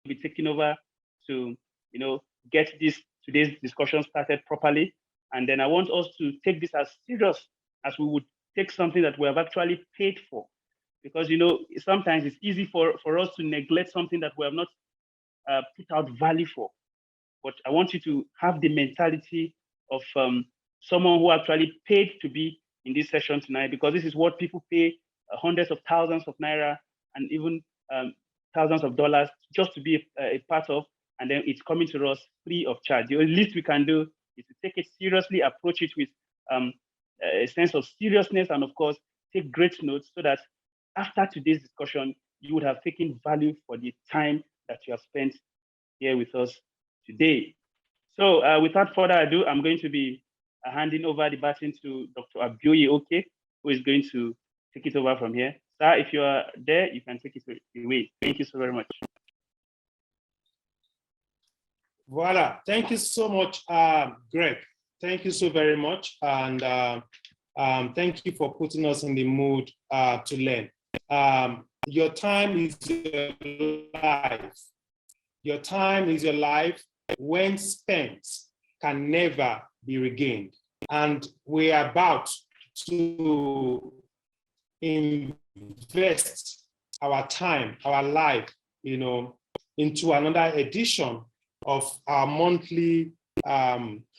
be taking over to, get today's discussion started properly. And then I want us to take this as serious as we would take something that we have actually paid for. Because, sometimes it's easy for us to neglect something that we have not put out value for. But I want you to have the mentality of someone who actually paid to be in this session tonight, because this is what people pay hundreds of thousands of naira and even thousands of dollars just to be a part of, and then it's coming to us free of charge. The least we can do is to take it seriously, approach it with a sense of seriousness, and of course, take great notes so that after today's discussion, you would have taken value for the time that you have spent here with us today. So without further ado, I'm going to be handing over the baton to Dr. Abioye Oke, who is going to take it over from here. Sir, if you are there, you can take it away. Thank you so very much. Voila. Thank you so much, Greg. Thank you so very much. And thank you for putting us in the mood to learn. Your time is your life. Your time is your life. When spent, can never be regained. And we are about to invest our time, our life, into another edition of our monthly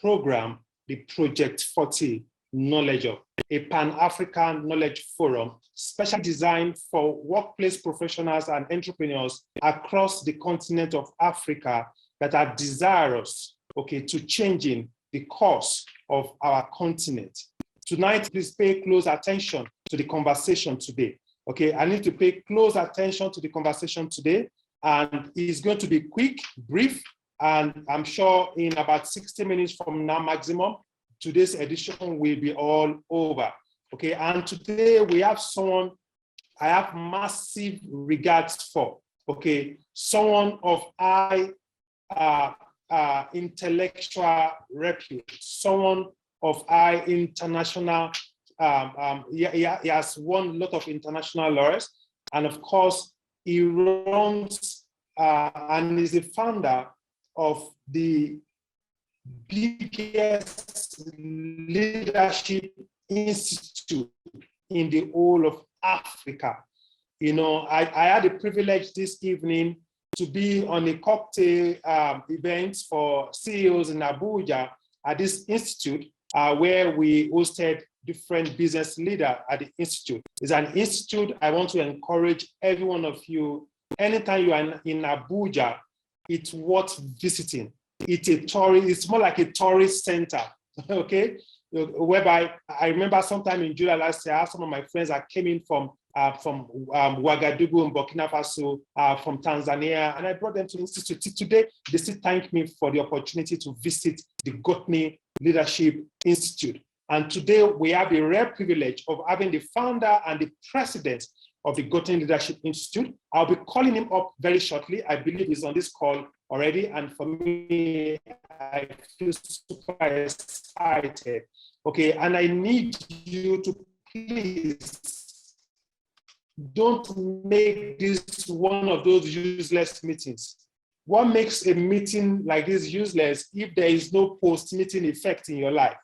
program, the Project 40 Knowledge Hub, a Pan-African knowledge forum, specially designed for workplace professionals and entrepreneurs across the continent of Africa that are desirous, to changing the course of our continent. Tonight, please pay close attention to the conversation today. I need to pay close attention to the conversation today, and it's going to be quick, brief, and I'm sure in about 60 minutes from now maximum, today's edition will be all over. And today we have someone I have massive regards for. Someone of high intellectual repute, someone of high international, he has won a lot of international laurels, and of course, he runs and is the founder of the biggest leadership institute in the whole of Africa. I had the privilege this evening to be on a cocktail event for CEOs in Abuja at this institute, where we hosted different business leaders at the institute. It's an institute I want to encourage every one of you. Anytime you are in Abuja, it's worth visiting. It's more like a tourist center, whereby I remember sometime in July last year, I had some of my friends that came in from Ouagadougou in Burkina Faso, from Tanzania, and I brought them to the institute. Today, they still thank me for the opportunity to visit the Gotni Leadership Institute. And today, we have the rare privilege of having the founder and the president of the Gotni Leadership Institute. I'll be calling him up very shortly. I believe he's on this call already. And for me, I feel super excited. And I need you to please don't make this one of those useless meetings. What makes a meeting like this useless if there is no post-meeting effect in your life?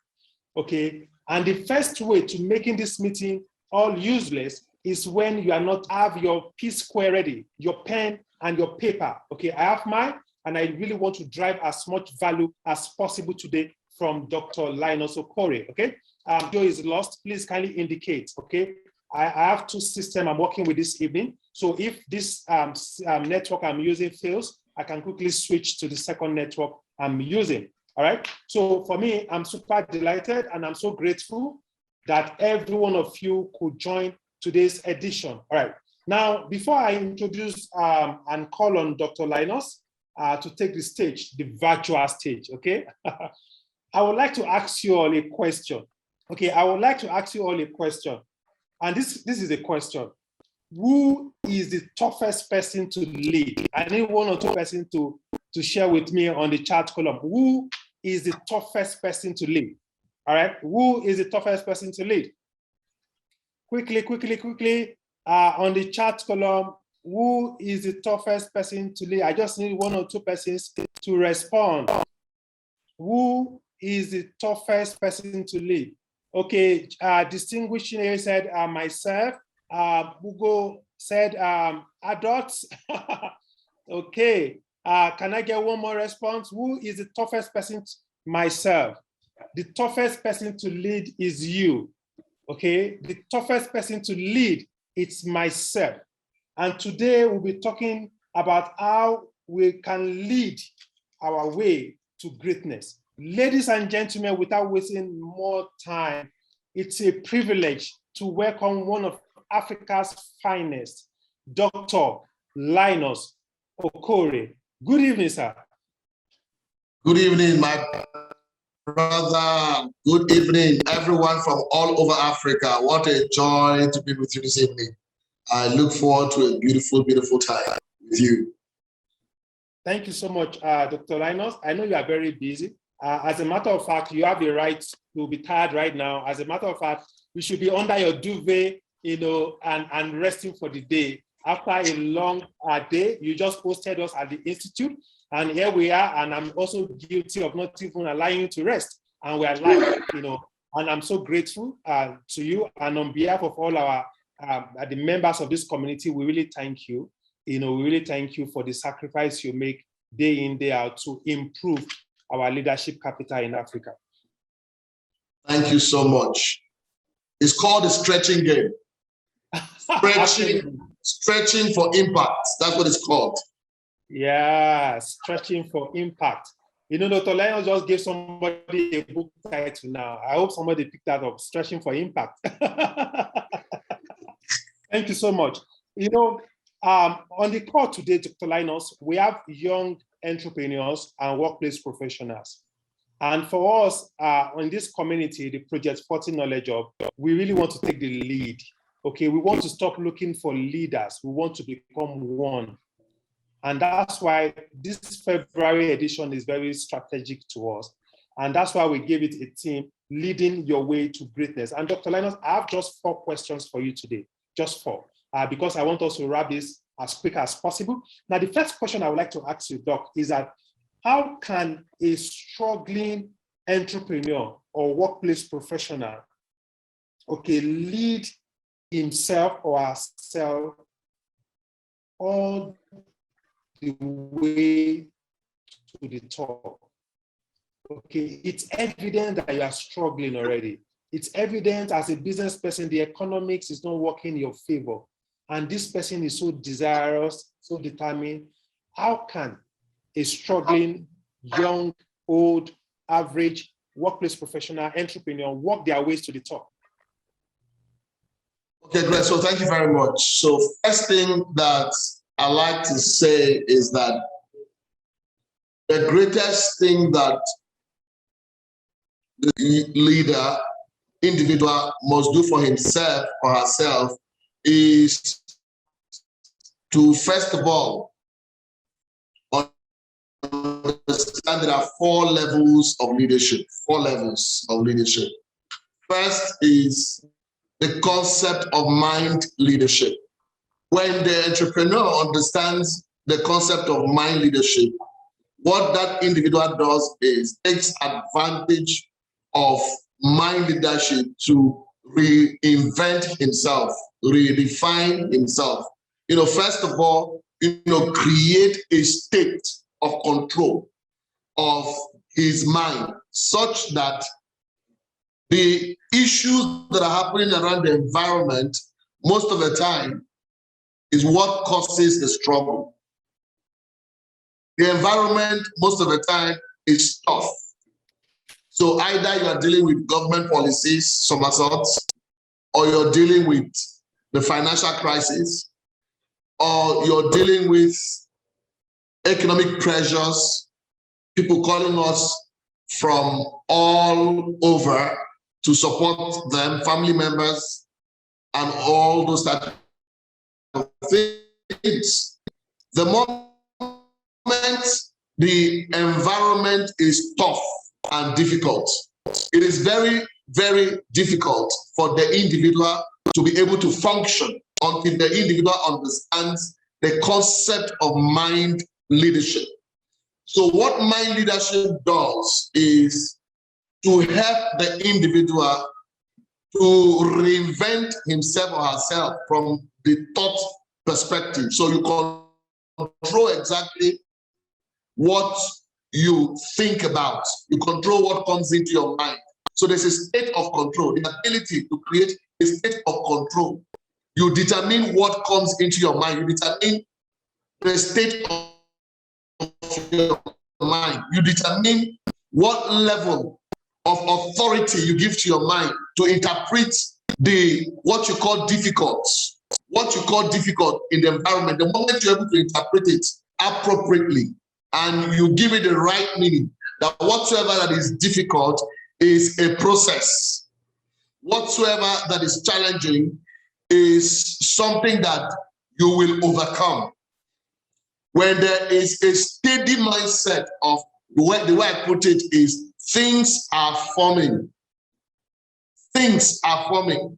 And the first way to making this meeting all useless is when you are not have your P-square ready, your pen and your paper. I have mine, and I really want to drive as much value as possible today from Dr. Linus Okorie. Joe is lost. Please kindly indicate. I have two systems I'm working with this evening. So if this network I'm using fails, I can quickly switch to the second network I'm using. All right. So for me, I'm super delighted and I'm so grateful that every one of you could join today's edition. All right. Now, before I introduce and call on Dr. Linus to take the stage, the virtual stage, I would like to ask you all a question. I would like to ask you all a question. And this is a question. Who is the toughest person to lead? I need one or two persons to share with me on the chat column. Who is the toughest person to lead? All right. Who is the toughest person to lead? Quickly, on the chat column, Who is the toughest person to lead? I just need 1 or 2 persons to respond. Who is the toughest person to lead? Okay, distinguished here said myself. Bugo said adults. Okay, can I get one more response? Who is the toughest person? Myself. The toughest person to lead is you. Okay, the toughest person to lead, it's myself. And today we'll be talking about how we can lead our way to greatness. Ladies and gentlemen, without wasting more time, it's a privilege to welcome one of Africa's finest, Dr. Linus Okorie. Good evening, sir. Good evening, my brother. Good evening, everyone from all over Africa. What a joy to be with you this evening. I look forward to a beautiful, beautiful time with you. Thank you so much, Dr. Linus. I know you are very busy. As a matter of fact, you have the right to be tired right now. As a matter of fact, you should be under your duvet, and resting for the day. After a long day, you just posted us at the Institute, and here we are, and I'm also guilty of not even allowing you to rest. And we are live, and I'm so grateful to you. And on behalf of all our the members of this community, we really thank you. We really thank you for the sacrifice you make day in, day out to improve our leadership capital in Africa. Thank you so much. It's called the stretching game. Stretching for impact. That's what it's called. Yeah, stretching for impact. Dr. Linus just gave somebody a book title now. I hope somebody picked that up, Stretching for Impact. Thank you so much. On the call today, Dr. Linus, we have young entrepreneurs and workplace professionals. And for us, in this community, the Project 40 Knowledge Hub, we really want to take the lead. Okay, we want to stop looking for leaders. We want to become one. And that's why this February edition is very strategic to us. And that's why we gave it a theme, Leading Your Way to Greatness. And Dr. Linus, I have just 4 questions for you today, just 4, because I want us to wrap this as quick as possible. Now, the first question I would like to ask you, Doc, is that how can a struggling entrepreneur or workplace professional, lead himself or herself all the way to the top? Okay, it's evident that you are struggling already. It's evident as a business person, the economics is not working in your favor. And this person is so desirous, so determined. How can a struggling, young, old, average, workplace professional, entrepreneur work their ways to the top? Okay, great. So thank you very much. So first thing that I like to say is that the greatest thing that the leader, individual must do for himself or herself is to, first of all, understand there are 4 levels of leadership. 4 levels of leadership. First is the concept of mind leadership. When the entrepreneur understands the concept of mind leadership, what that individual does is takes advantage of mind leadership to reinvent himself, redefine himself. First of all, create a state of control of his mind such that the issues that are happening around the environment most of the time is what causes the struggle. The environment most of the time is tough. So either you are dealing with government policies, somersaults, or you're dealing with the financial crisis, or you're dealing with economic pressures, people calling us from all over to support them, family members, and all those types of things. The moment the environment is tough and difficult, it is very, very difficult for the individual to be able to function until the individual understands the concept of mind leadership. So what mind leadership does is to help the individual to reinvent himself or herself from the thought perspective. So you control exactly what you think about. You control what comes into your mind. So there's a state of control, the ability to create a state of control. You determine what comes into your mind. You determine the state of your mind. You determine what level of authority you give to your mind to interpret what you call difficult in the environment. The moment you're able to interpret it appropriately and you give it the right meaning, that whatsoever that is difficult is a process. Whatsoever that is challenging is something that you will overcome. When there is a steady mindset of the way I put it is things are forming. Things are forming.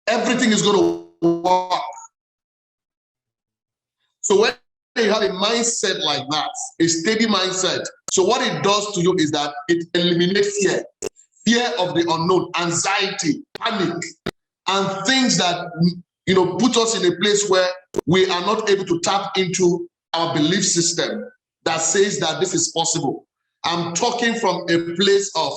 Everything is going to work. So when you have a mindset like that, a steady mindset, so what it does to you is that it eliminates fear. Fear of the unknown, anxiety, panic, and things that put us in a place where we are not able to tap into our belief system that says that this is possible. I'm talking from a place of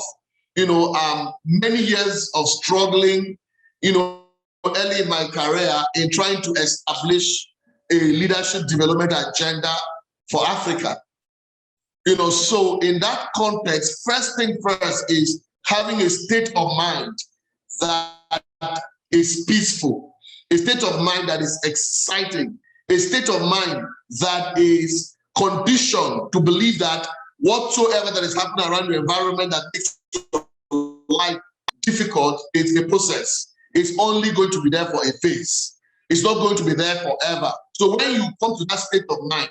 many years of struggling, early in my career in trying to establish a leadership development agenda for Africa. So in that context, first thing first is having a state of mind that is peaceful, a state of mind that is exciting, a state of mind that is conditioned to believe that whatsoever that is happening around the environment that makes life difficult is a process. It's only going to be there for a phase. It's not going to be there forever. So when you come to that state of mind,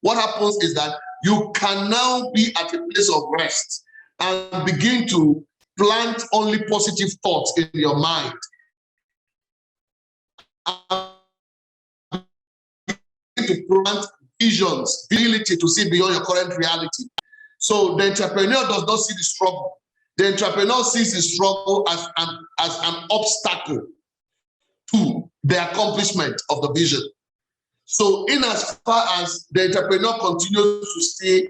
what happens is that you can now be at a place of rest and begin to plant only positive thoughts in your mind. To plant visions, ability to see beyond your current reality. So the entrepreneur does not see the struggle. The entrepreneur sees the struggle as an obstacle to the accomplishment of the vision. So in as far as the entrepreneur continues to see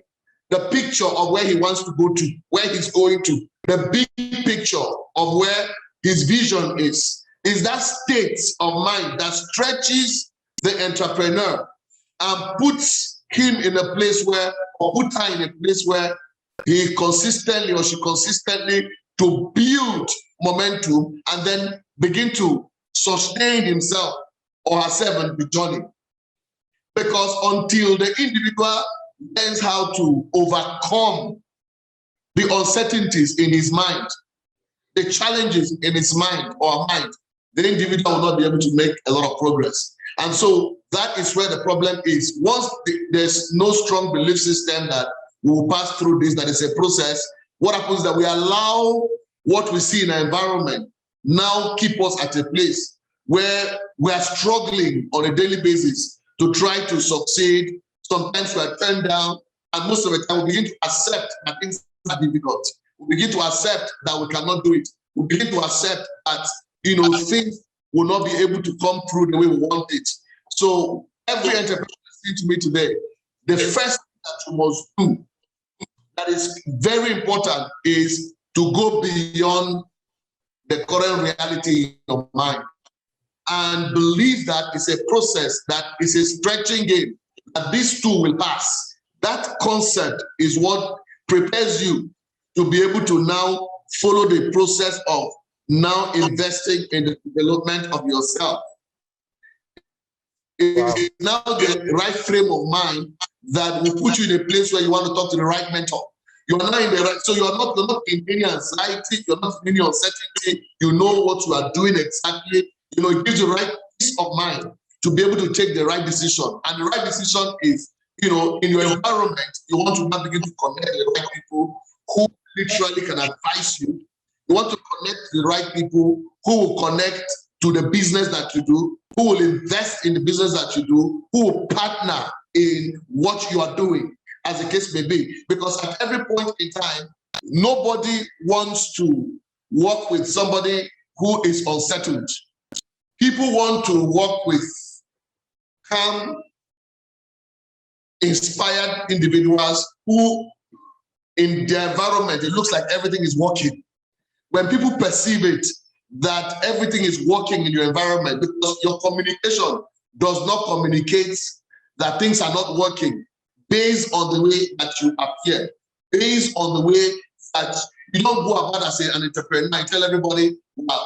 the picture of where he wants to go to, where he's going to, the big picture of where his vision is that state of mind that stretches the entrepreneur and puts him in a place where, or put her in a place where he consistently or she consistently to build momentum and then begin to sustain himself or herself in the journey. Because until the individual learns how to overcome the uncertainties in his mind, the challenges in his mind or mind, the individual will not be able to make a lot of progress. And so that is where the problem is. Once there's no strong belief system that we will pass through this, that is a process, what happens is that we allow what we see in our environment now keep us at a place where we are struggling on a daily basis to try to succeed. Sometimes we are turned down, and most of the time we begin to accept that things are difficult. We begin to accept that we cannot do it. We begin to accept that things will not be able to come through the way we want it. So every entrepreneur listening to me today, the first thing that you must do that is very important is to go beyond the current reality in your mind and believe that it's a process, that is a stretching game, that this too will pass. That concept is what prepares you to be able to now follow the process of now investing in the development of yourself. It's now the right frame of mind that will put you in a place where you want to talk to the right mentor. You're not in the right, so you're not in any anxiety, you're not in any uncertainty, you know what you are doing exactly. It gives you the right peace of mind to be able to take the right decision. And the right decision is, in your environment, you want to now begin to connect with the right people who literally can advise you. You want to connect to the right people who will connect to the business that you do. who will invest in the business that you do, who will partner in what you are doing, as the case may be. Because at every point in time, nobody wants to work with somebody who is unsettled. People want to work with calm, inspired individuals who, in their environment, it looks like everything is working. When people perceive it, that everything is working in your environment, because your communication does not communicate that things are not working based on the way that you appear, based on the way that you don't go about as an entrepreneur and tell everybody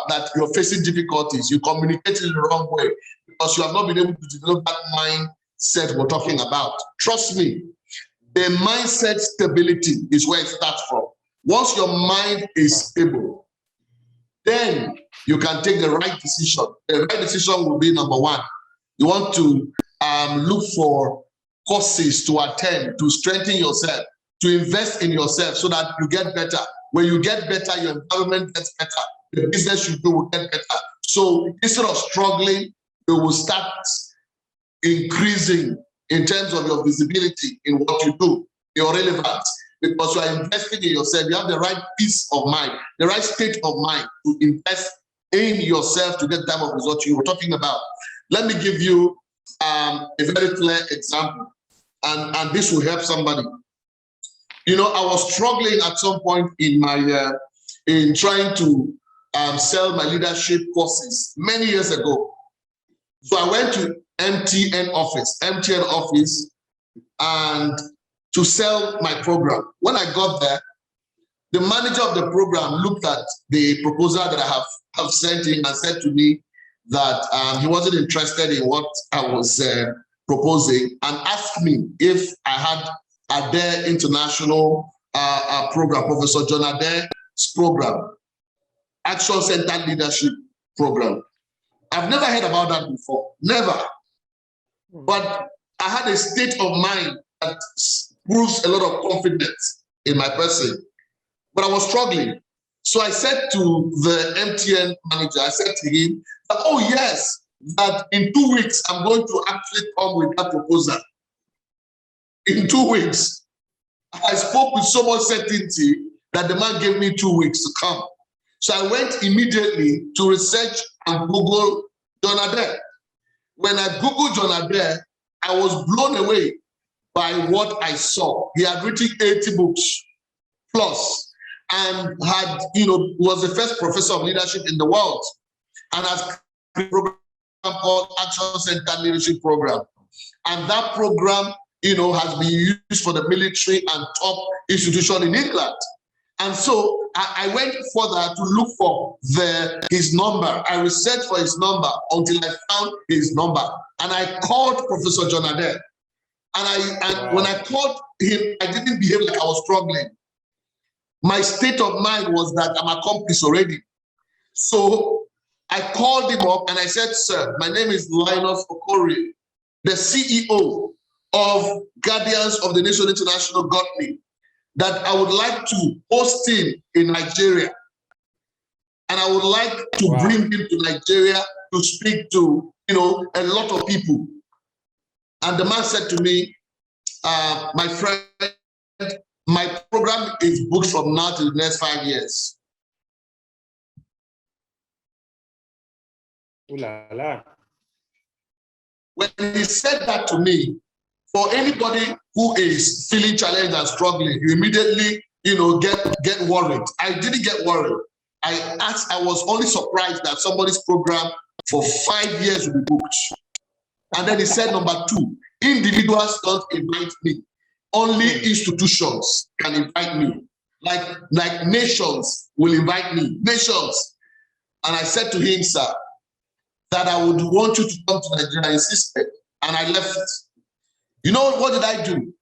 that you're facing difficulties. You communicate in the wrong way because you have not been able to develop that mindset we're talking about. Trust me, the mindset stability is where it starts from. Once your mind is stable, then you can take the right decision. The right decision will be number one. You want to look for courses to attend, to strengthen yourself, to invest in yourself so that you get better. When you get better, your environment gets better. The business you do will get better. So instead of struggling, you will start increasing in terms of your visibility in what you do, your relevance, because you are investing in yourself. You have the right peace of mind, the right state of mind to invest in yourself to get the type of result you were talking about. Let me give you a very clear example, and this will help somebody. You know, I was struggling at some point in my in trying to sell my leadership courses many years ago. So I went to MTN office, and to sell my program. When I got there, the manager of the program looked at the proposal that I have sent him and said to me that he wasn't interested in what I was proposing, and asked me if I had Adair International program, Professor John Adair's program, Action Center Leadership Program. I've never heard about that before, never. But I had a state of mind that proves a lot of confidence in my person. But I was struggling. So I said to the MTN manager, I said to him, oh yes, that in 2 weeks, I'm going to actually come with that proposal. In 2 weeks. I spoke with so much certainty that the man gave me 2 weeks to come. So I went immediately to research and Google John Adair. When I Googled John Adair, I was blown away by what I saw. He had written 80 books plus and had, was the first professor of leadership in the world and has a program called Action Center Leadership Program. And that program, has been used for the military and top institution in England. And so I went further to look for his number. I researched for his number until I found his number. And I called Professor John Adair. And when I called him, I didn't behave like I was struggling. My state of mind was that I'm accomplished already. So I called him up and I said, sir, my name is Linus Okorie, the CEO of Guardians of the Nation International Gotni, that I would like to host him in Nigeria. And I would like to bring him to Nigeria to speak to, a lot of people. And the man said to me, my friend, my program is booked from now to the next 5 years. Ooh la la. When he said that to me, for anybody who is feeling challenged and struggling, you immediately, get worried. I didn't get worried. I was only surprised that somebody's program for 5 years will be booked. And then he said, number two, individuals don't invite me. Only institutions can invite me. Like nations will invite me. Nations. And I said to him, sir, that I would want you to come to Nigeria. I insisted. And I left. You know, what did I do?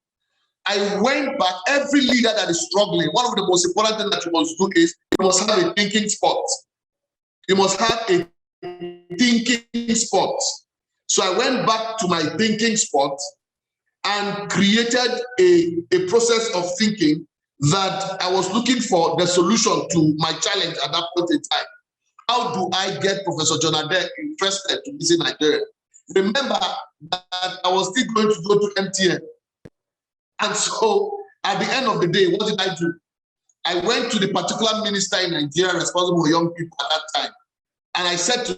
I went back. Every leader that is struggling, one of the most important things that you must do is you must have a thinking spot. You must have a thinking spot. So I went back to my thinking spot and created a process of thinking that I was looking for the solution to my challenge at that point in time. how do I get Professor John Ade interested to visit Nigeria? Remember that I was still going to go to MTN. And so at the end of the day, what did I do? I went to the particular minister in Nigeria responsible for young people at that time. And I said to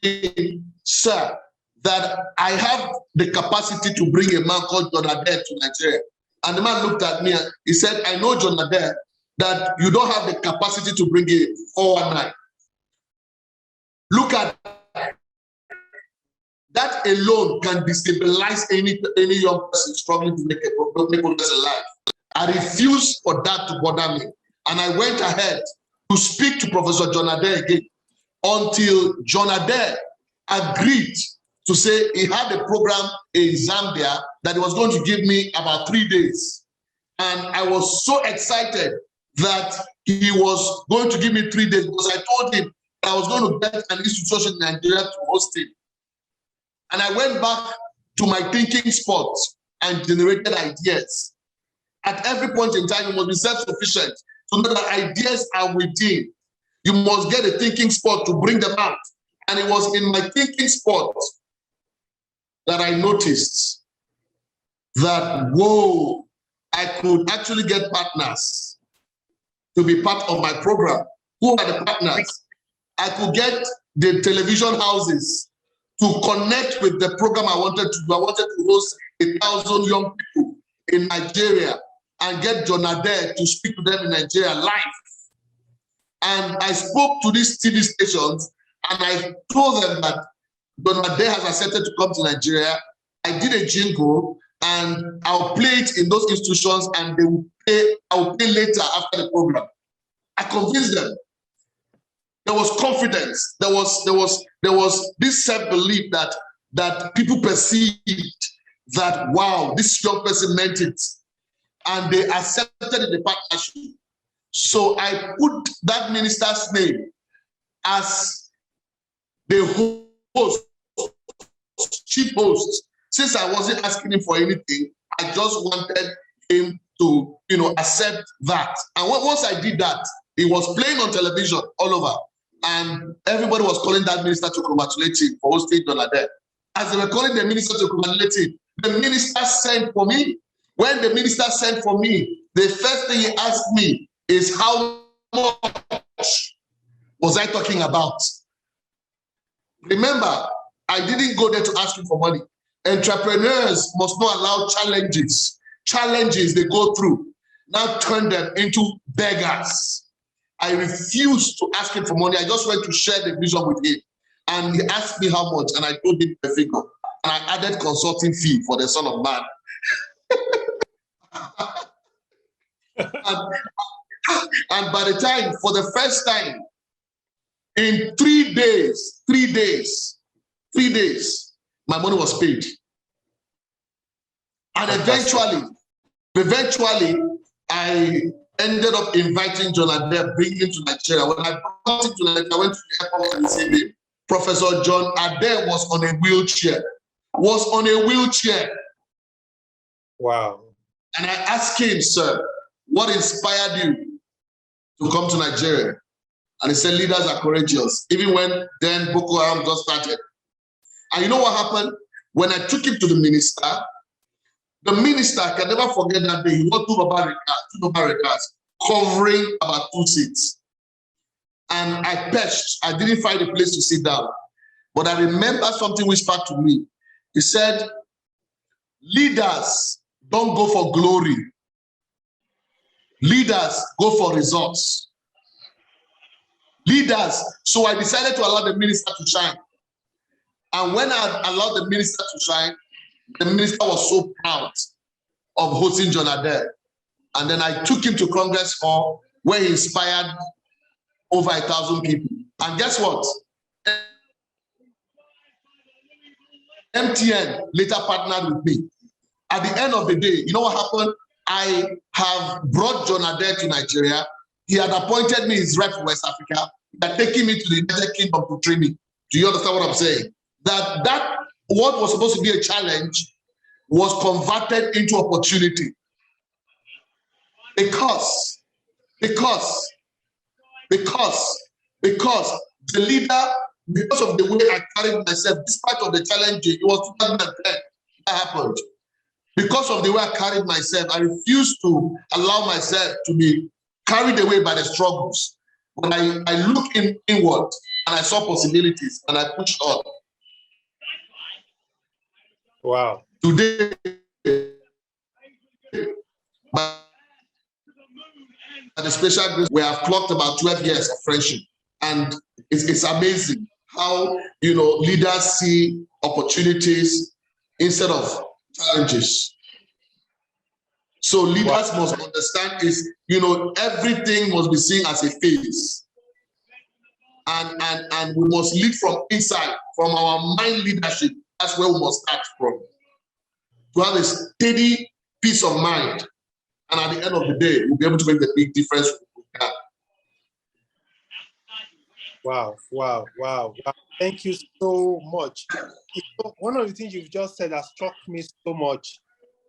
him, sir, that I have the capacity to bring a man called John Ade to Nigeria. And the man looked at me and he said, I know, John Ade, that you don't have the capacity to bring a 419. Look at that alone can destabilize any young person struggling to make progress in life. I refused for that to bother me. And I went ahead to speak to Professor John Ade again until John Ade agreed to say he had a program in Zambia that he was going to give me about 3 days. And I was so excited that he was going to give me 3 days because I told him that I was going to get an institution in Nigeria to host him. And I went back to my thinking spot and generated ideas. At every point in time, you must be self-sufficient to know that ideas are within. You must get a thinking spot to bring them out. And it was in my thinking spot that I noticed that, whoa, I could actually get partners to be part of my program. Who are the partners? I could get the television houses to connect with the program I wanted to do. I wanted to host 1,000 young people in Nigeria and get John Ade to speak to them in Nigeria live. And I spoke to these TV stations and I told them that John Ade has accepted to come to Nigeria. I did a jingle and I'll play it in those institutions and they will pay, I'll pay later after the program. I convinced them. There was confidence. There was this self-belief that people perceived that, wow, this young person meant it. And they accepted the partnership. So I put that minister's name as the host, chief host. Since I wasn't asking him for anything, I just wanted him to, accept that. And once I did that, he was playing on television all over. And everybody was calling that minister to congratulate him for hosting John Ade. As they were calling the minister to congratulate him, the minister sent for me. When the minister sent for me, the first thing he asked me is how much was I talking about? Remember, I didn't go there to ask him for money. Entrepreneurs must not allow challenges. Challenges they go through now turn them into beggars. I refused to ask him for money. I just went to share the vision with him. And he asked me how much, and I told him a figure. And I added consulting fee for the Son of Man. and by the time, for the first time, in 3 days, my money was paid. And eventually, I ended up inviting John Ade, bringing him to Nigeria. When I brought him to Nigeria, I went to the airport and said, Professor John Ade was on a wheelchair. Wow. And I asked him, sir, what inspired you to come to Nigeria? And he said, leaders are courageous, even when then Boko Haram just started. And you know what happened? When I took him to the minister I can never forget that day. He got two barricades, covering about 2 seats. And I perched. I didn't find a place to sit down. But I remember something whispered to me. He said, leaders don't go for glory. Leaders go for results. Leaders. So I decided to allow the minister to shine. And when I allowed the minister to shine, the minister was so proud of hosting John Ade. And then I took him to Congress Hall, where he inspired over 1,000 people. And guess what? MTN later partnered with me. At the end of the day, you know what happened? I have brought John Ade to Nigeria. He had appointed me his rep for West Africa. He had taken me to the United Kingdom to train me. Do you understand what I'm saying? That what was supposed to be a challenge was converted into opportunity. Because because the leader, because of the way I carried myself, despite of the challenges, it was 2010 that happened. Because of the way I carried myself, I refused to allow myself to be carried away by the struggles. When I look inward and I saw possibilities and I pushed on. Wow. Today, by the special grace, we have clocked about 12 years of friendship. And it's amazing how, leaders see opportunities instead of challenges. So leaders must understand is, everything must be seen as a phase. And we must lead from inside, from our mind leadership. That's where we must start from. To have a steady peace of mind. And at the end of the day, we'll be able to make the big difference we can. Wow. Thank you so much. One of the things you've just said that struck me so much,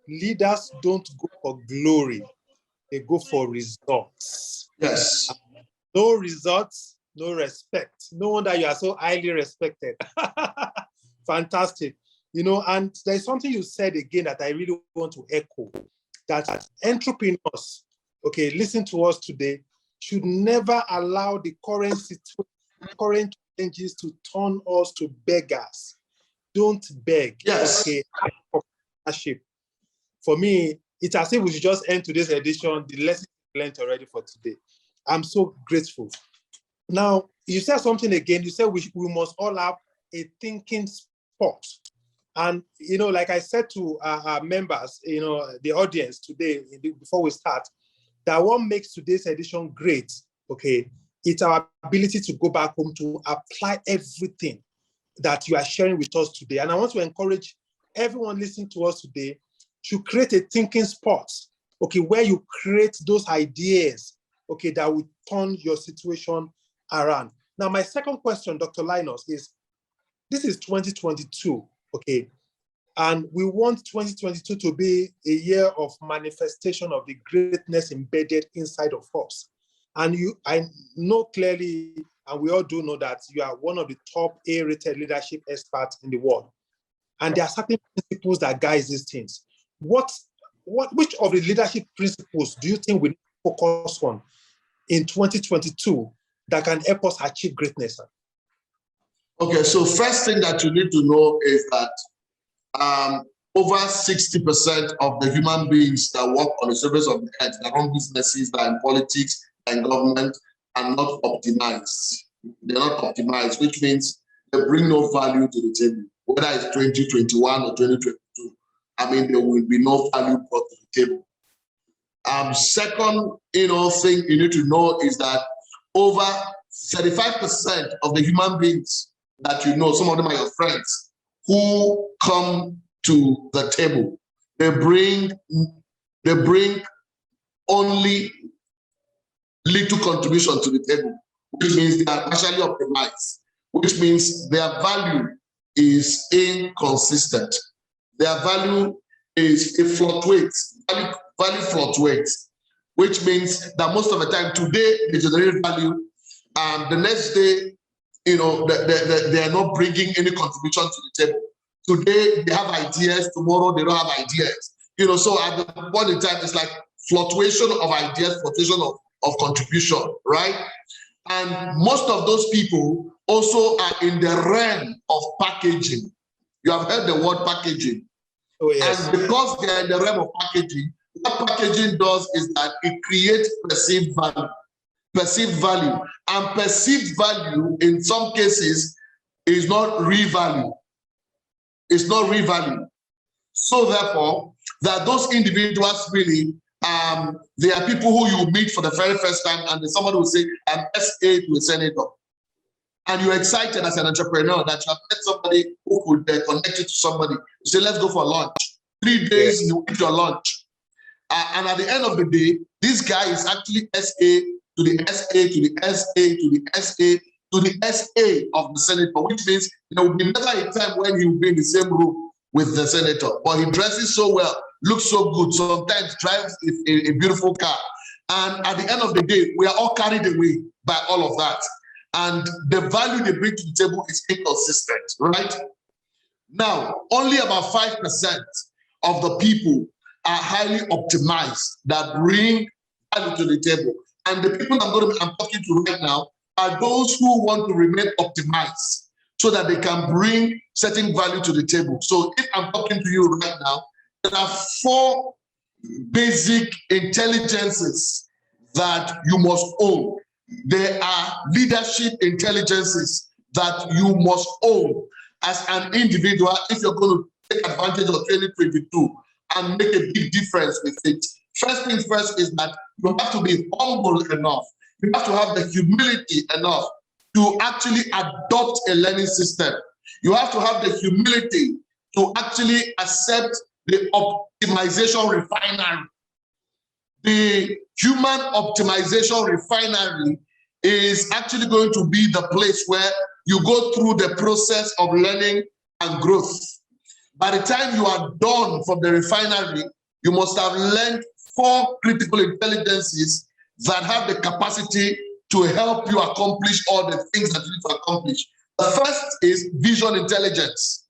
leaders don't go for glory, they go for results. Yes. No results, no respect. No wonder you are so highly respected. Fantastic. And there's something you said again that I really want to echo, that entrepreneurs, listen to us today, should never allow the current situation, current changes to turn us to beggars. Don't beg. Yes. For me, it's as if we should just end today's edition, the lesson learned already for today. I'm so grateful. Now, you said something again. You said we must all have a thinking spot. And, like I said to our members, the audience today, before we start, that what makes today's edition great, it's our ability to go back home to apply everything that you are sharing with us today. And I want to encourage everyone listening to us today to create a thinking spot, where you create those ideas, that will turn your situation around. Now, my second question, Dr. Linus, is this is 2022, and we want 2022 to be a year of manifestation of the greatness embedded inside of us. And I know clearly, and we all do know that you are one of the top A-rated leadership experts in the world. And there are certain principles that guide these things. Which of the leadership principles do you think we need to focus on in 2022 that can help us achieve greatness? Okay, so first thing that you need to know is that over 60% of the human beings that work on the surface of the earth, that run businesses, that are in politics, and government, are not optimized. They're not optimized, which means they bring no value to the table. Whether it's 2021 or 2022, there will be no value brought to the table. Second, thing you need to know is that over 35% of the human beings that some of them are your friends, who come to the table, they bring only little contribution to the table, which means they are partially optimized, which means their value is inconsistent. Their value it fluctuates. Value fluctuates, which means that most of the time today they generate value, and the next day, they are not bringing any contribution to the table. Today they have ideas, tomorrow they don't have ideas. So at the point in time, it's like fluctuation of ideas, fluctuation of contribution, right? And most of those people also are in the realm of packaging. You have heard the word packaging. Oh, yes. And because they are in the realm of packaging, what packaging does is that it creates perceived value. Perceived value. And perceived value, in some cases, is not real value. It's not real value. So therefore, that those individuals really, they are people who you meet for the very first time, and then somebody will say, I'm SA to a senator. And you're excited as an entrepreneur that you have met somebody who could connect you to somebody. You say, let's go for lunch. 3 days, you eat your lunch. And at the end of the day, this guy is actually SA to the SA to the SA to the SA to the SA of the senator, which means there will be never a time when he will be in the same room with the senator. But he dresses so well, looks so good, sometimes drives a beautiful car. And at the end of the day, we are all carried away by all of that. And the value they bring to the table is inconsistent, right? Now, only about 5% of the people are highly optimized that bring value to the table. And the people I'm talking to right now are those who want to remain optimized so that they can bring certain value to the table. So if I'm talking to you right now, there are 4 basic intelligences that you must own. There are leadership intelligences that you must own as an individual if you're going to take advantage of 2022 and make a big difference with it. First things first is that you have to be humble enough. You have to have the humility enough to actually adopt a learning system. You have to have the humility to actually accept the optimization refinery. The human optimization refinery is actually going to be the place where you go through the process of learning and growth. By the time you are done from the refinery, you must have learned 4 critical intelligences that have the capacity to help you accomplish all the things that you need to accomplish. The first is vision intelligence.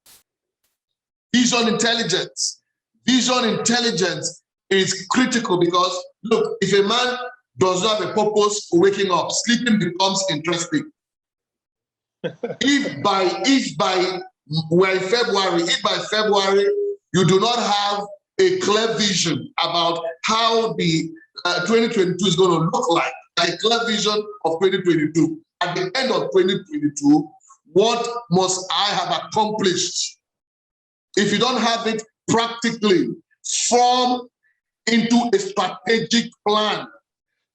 Vision intelligence. Vision intelligence is critical because, look, if a man does not have a purpose for waking up, sleeping becomes interesting. If by February you do not have a clear vision about how the 2022 is going to look like a clear vision of 2022. At the end of 2022, what must I have accomplished? If you don't have it practically, form into a strategic plan.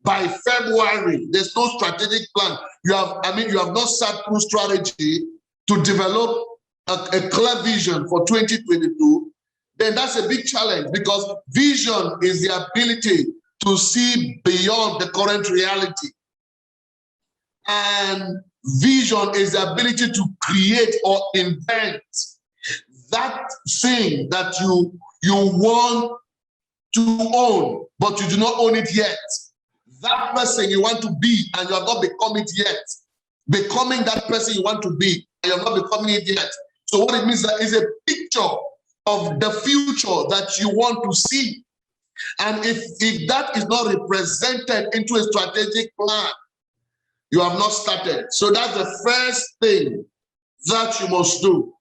By February, there's no strategic plan. You have not sat through strategy to develop a clear vision for 2022, then that's a big challenge because vision is the ability to see beyond the current reality. And vision is the ability to create or invent that thing that you want to own, but you do not own it yet. That person you want to be and you have not become it yet. Becoming that person you want to be and you have not becoming it yet. So what it means is a picture of the future that you want to see. And if that is not represented into a strategic plan, you have not started. So that's the first thing that you must do.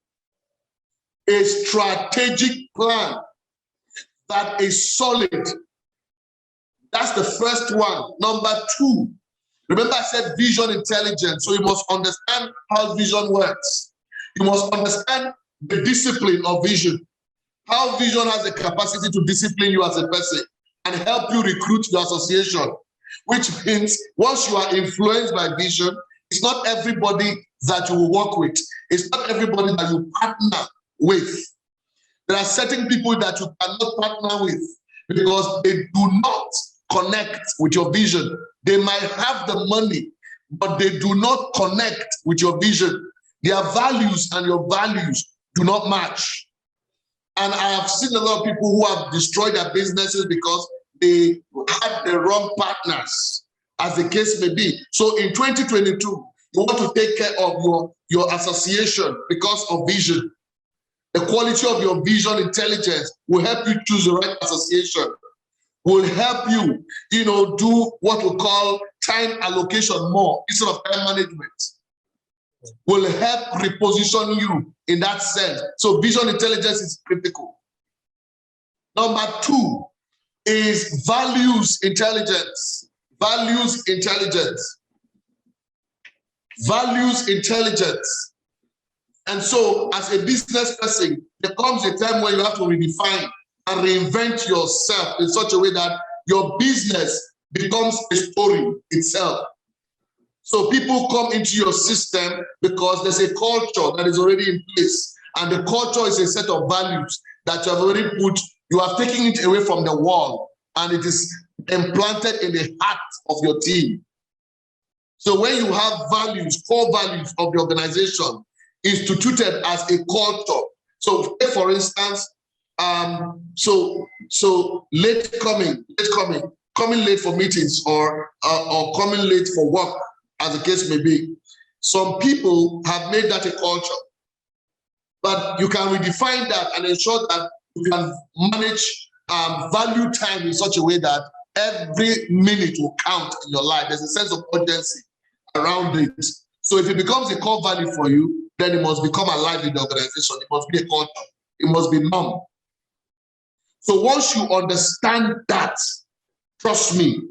A strategic plan that is solid. That's the first one. Number 2, remember I said vision intelligence. So you must understand how vision works. You must understand the discipline of vision. How vision has the capacity to discipline you as a person and help you recruit your association. Which means once you are influenced by vision, it's not everybody that you will work with. It's not everybody that you partner with. There are certain people that you cannot partner with because they do not connect with your vision. They might have the money, but they do not connect with your vision. Their values and your values do not match. And I have seen a lot of people who have destroyed their businesses because they had the wrong partners, as the case may be. So in 2022, you want to take care of your association because of vision. The quality of your vision intelligence will help you choose the right association, will help you, do what we call time allocation more instead of time management, will help reposition you in that sense. So vision intelligence is critical. Number 2 is values intelligence. Values intelligence. Values intelligence. And so as a business person, there comes a time when you have to redefine and reinvent yourself in such a way that your business becomes a story itself. So people come into your system because there's a culture that is already in place. And the culture is a set of values that you have already put, you have taken it away from the wall and it is implanted in the heart of your team. So when you have values, core values of the organization instituted as a culture. So for instance, so coming late for meetings or coming late for work as the case may be. Some people have made that a culture, but you can redefine that and ensure that you can manage value time in such a way that every minute will count in your life. There's a sense of urgency around it. So if it becomes a core value for you, then it must become alive in the organization. It must be a culture. It must be norm. So once you understand that, trust me,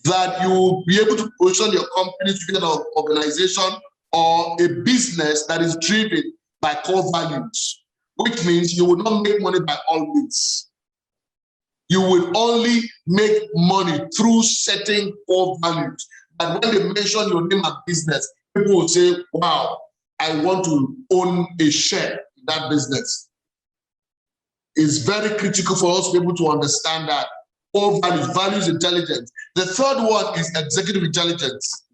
that you will be able to position your company to be an organization or a business that is driven by core values, which means you will not make money by all means. You will only make money through setting core values. And when they mention your name and business, people will say, wow, I want to own a share in that business. It's very critical for us to be able to understand that core values, values intelligence. The third one is executive intelligence.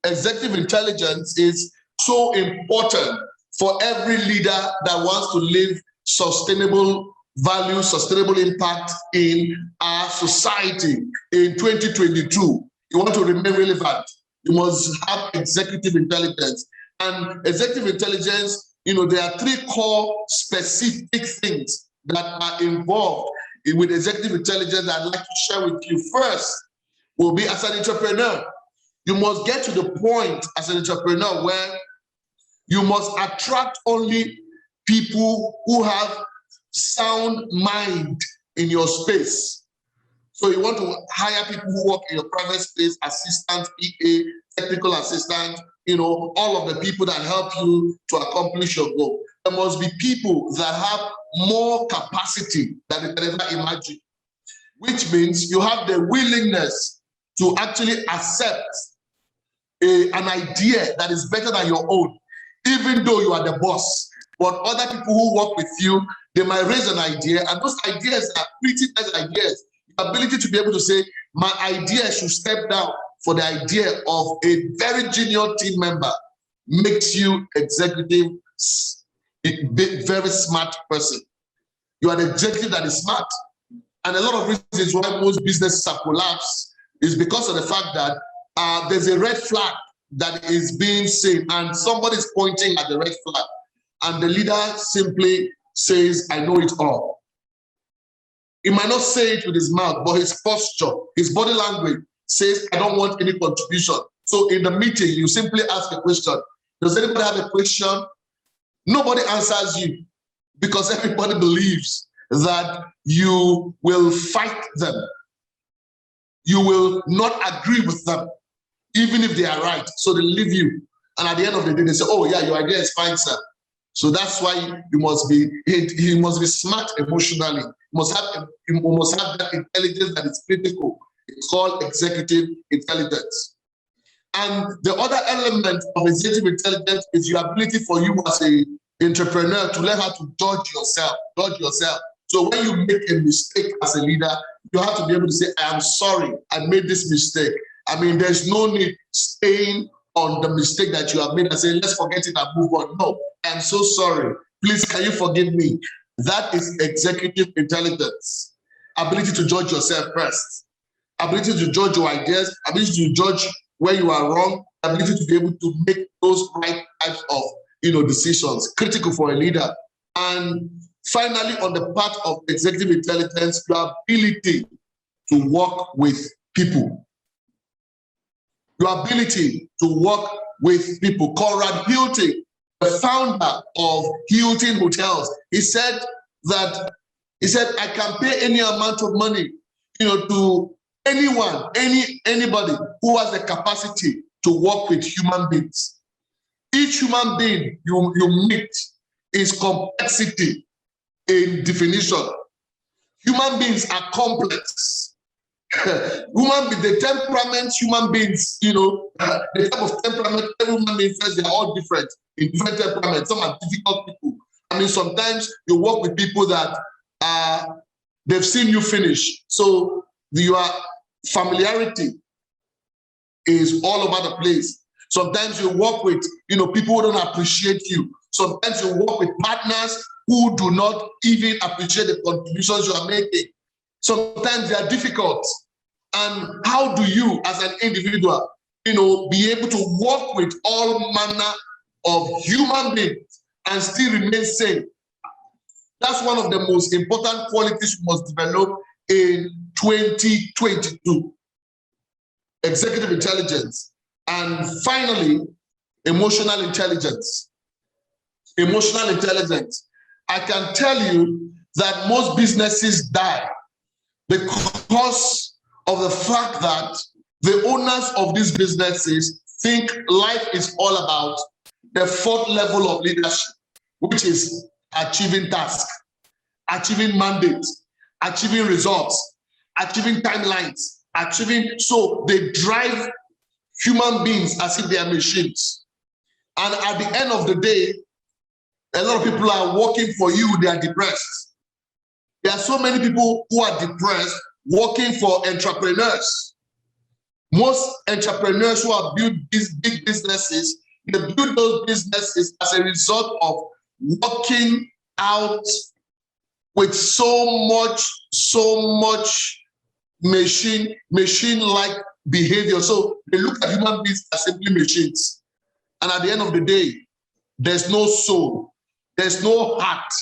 Executive intelligence is so important for every leader that wants to live sustainable value, sustainable impact in our society in 2022. You want to remain relevant, you must have executive intelligence. And executive intelligence, there are three core specific things that are involved with executive intelligence that I'd like to share with you. First will be as an entrepreneur. You must get to the point as an entrepreneur where you must attract only people who have sound mind in your space. So you want to hire people who work in your private space, assistants, PA, technical assistants, all of the people that help you to accomplish your goal. There must be people that have more capacity than you can ever imagine, which means you have the willingness to actually accept an idea that is better than your own, even though you are the boss. But other people who work with you, they might raise an idea, and those ideas are pretty nice ideas. The ability to be able to say, my idea should step down for the idea of a very junior team member makes you executive, very smart person. You are the executive that is smart. And a lot of reasons why most businesses have collapsed is because of the fact that there's a red flag that is being seen and somebody's pointing at the red flag. And the leader simply says, I know it all. He might not say it with his mouth, but his posture, his body language says, I don't want any contribution. So in the meeting, you simply ask a question. Does anybody have a question? Nobody answers you because everybody believes that you will fight them. You will not agree with them, even if they are right. So they leave you. And at the end of the day, they say, oh yeah, your idea is fine, sir. So that's why you must be smart emotionally. You must have that intelligence that is critical. It's called executive intelligence. And the other element of executive intelligence is your ability for you as an entrepreneur to learn how to judge yourself. So when you make a mistake as a leader, you have to be able to say, I am sorry, I made this mistake. I mean, there's no need staying on the mistake that you have made and say, let's forget it and move on. No, I'm so sorry. Please, can you forgive me? That is executive intelligence. Ability to judge yourself first. Ability to judge your ideas. Ability to judge where you are wrong. Ability to be able to make those right types of decisions. Critical for a leader. And finally, on the part of executive intelligence, your ability to work with people. Your ability to work with people. Conrad Hilton, the founder of Hilton Hotels, he said, I can pay any amount of money, to anyone, anybody who has the capacity to work with human beings. Each human being you meet is complexity in definition. Human beings are complex. The temperaments, human beings, the type of temperament every human being says, they are all different in different temperaments. Some are difficult people. I mean, sometimes you work with people that they've seen you finish. So your familiarity is all over the place. Sometimes you work with, people who don't appreciate you. Sometimes you work with partners who do not even appreciate the contributions you are making. Sometimes they are difficult. And how do you, as an individual, be able to work with all manner of human beings and still remain sane. That's one of the most important qualities we must develop in 2022. Executive intelligence. And finally, emotional intelligence. Emotional intelligence. I can tell you that most businesses die because of the fact that the owners of these businesses think life is all about the fourth level of leadership, which is achieving tasks, achieving mandates, achieving results, achieving timelines, so they drive human beings as if they are machines. And at the end of the day, a lot of people are working for you, they are depressed. There are so many people who are depressed working for entrepreneurs. Most entrepreneurs who have built these big businesses, they build those businesses as a result of working out with so much machine-like behavior. So they look at human beings as simply machines. And at the end of the day, there's no soul, there's no heart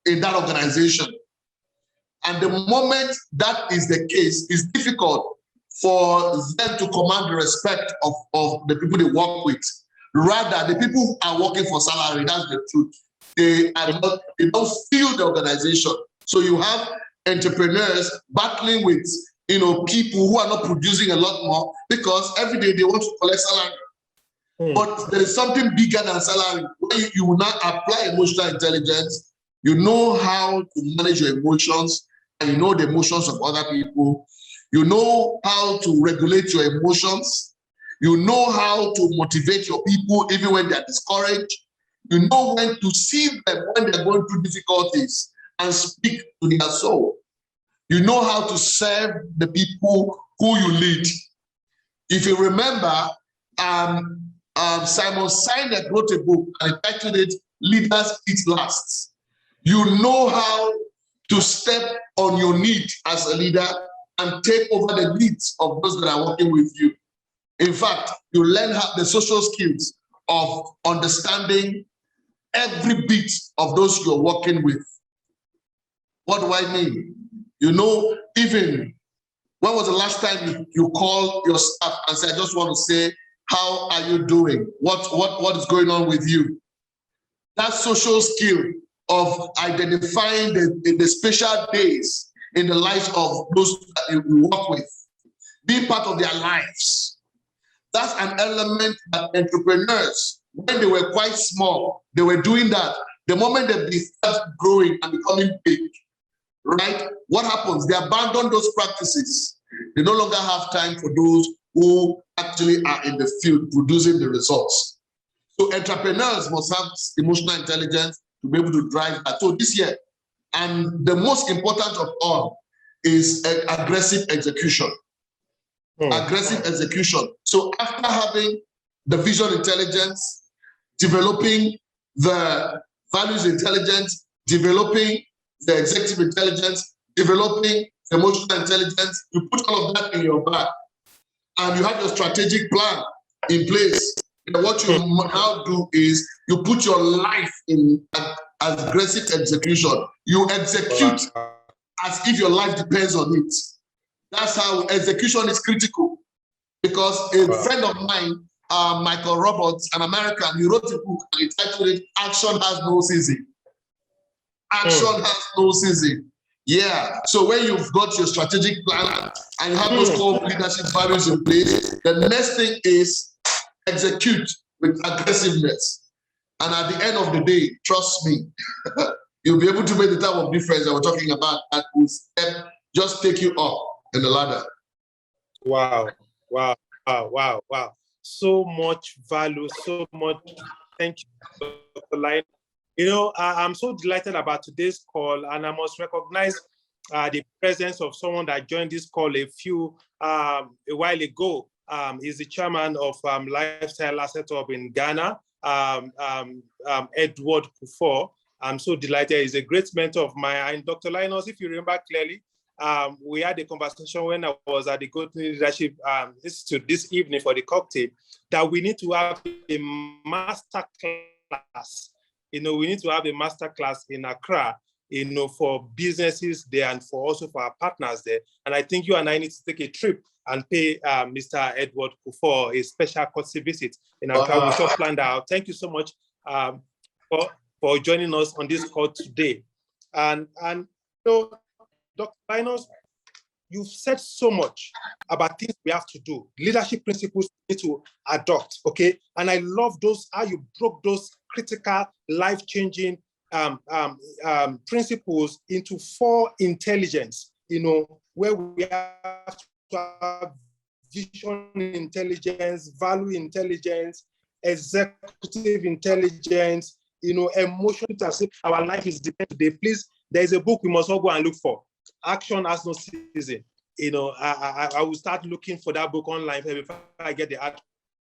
in that organization. And the moment that is the case, it's difficult for them to command the respect of the people they work with. Rather, the people who are working for salary, that's the truth. They don't feel the organization. So you have entrepreneurs battling with people who are not producing a lot more because every day they want to collect salary. But there is something bigger than salary. When you will not apply emotional intelligence, you know how to manage your emotions, and you know the emotions of other people. You know how to regulate your emotions. You know how to motivate your people even when they're discouraged. You know when to see them when they're going through difficulties and speak to their soul. You know how to serve the people who you lead. If you remember, Simon Sinek wrote a book and titled it Leaders Eat Last. You know how to step on your need as a leader and take over the needs of those that are working with you. In fact, you learn how the social skills of understanding every bit of those you're working with. What do I mean? Even when was the last time you called your staff and said, I just want to say, how are you doing? What is going on with you? That social skill of identifying the special days in the lives of those that you work with, being part of their lives. That's an element that entrepreneurs, when they were quite small, they were doing that. The moment they start growing and becoming big, right? What happens? They abandon those practices. They no longer have time for those who actually are in the field producing the results. So entrepreneurs must have emotional intelligence to be able to drive that. So this year, and the most important of all is aggressive execution. Aggressive execution. So after having the vision intelligence, developing the values intelligence, developing the executive intelligence, developing the emotional intelligence, you put all of that in your bag and you have your strategic plan in place. And what you now do is you put your life in aggressive execution. You execute as if your life depends on it. That's how execution is critical. Because a friend of mine, Michael Roberts, an American, he wrote a book and he titled it Action Has No Season. Action has no season. Yeah. So when you've got your strategic plan and you have those core leadership values in place, the next thing is execute with aggressiveness. And at the end of the day, trust me, you'll be able to make the type of difference that we're talking about that will just take you up in the ladder. Wow. So much value, so much. Thank you, Dr. Linus. I'm so delighted about today's call, and I must recognize the presence of someone that joined this call a while ago. He's the chairman of Lifestyle Asset Hub in Ghana, Edward Kufor. I'm so delighted. He's a great mentor of mine. And Dr. Linus, if you remember clearly, we had a conversation when I was at the Gotni Leadership Institute this evening for the cocktail, that we need to have a master class. We need to have a master class in Accra, for businesses there and for also for our partners there. And I think you and I need to take a trip and pay Mr. Edward for a special courtesy visit in Accra. We shall plan that out. Thank you so much for joining us on this call today. And so, Dr. Linus, you've said so much about things we have to do, leadership principles we need to adopt, okay? And I love how you broke those critical, life-changing principles into 4 intelligence, where we have to have vision intelligence, value intelligence, executive intelligence, emotion, as if our life is dependent today. Please, there is a book we must all go and look for. Action Has No Season. I will start looking for that book online before I get the hard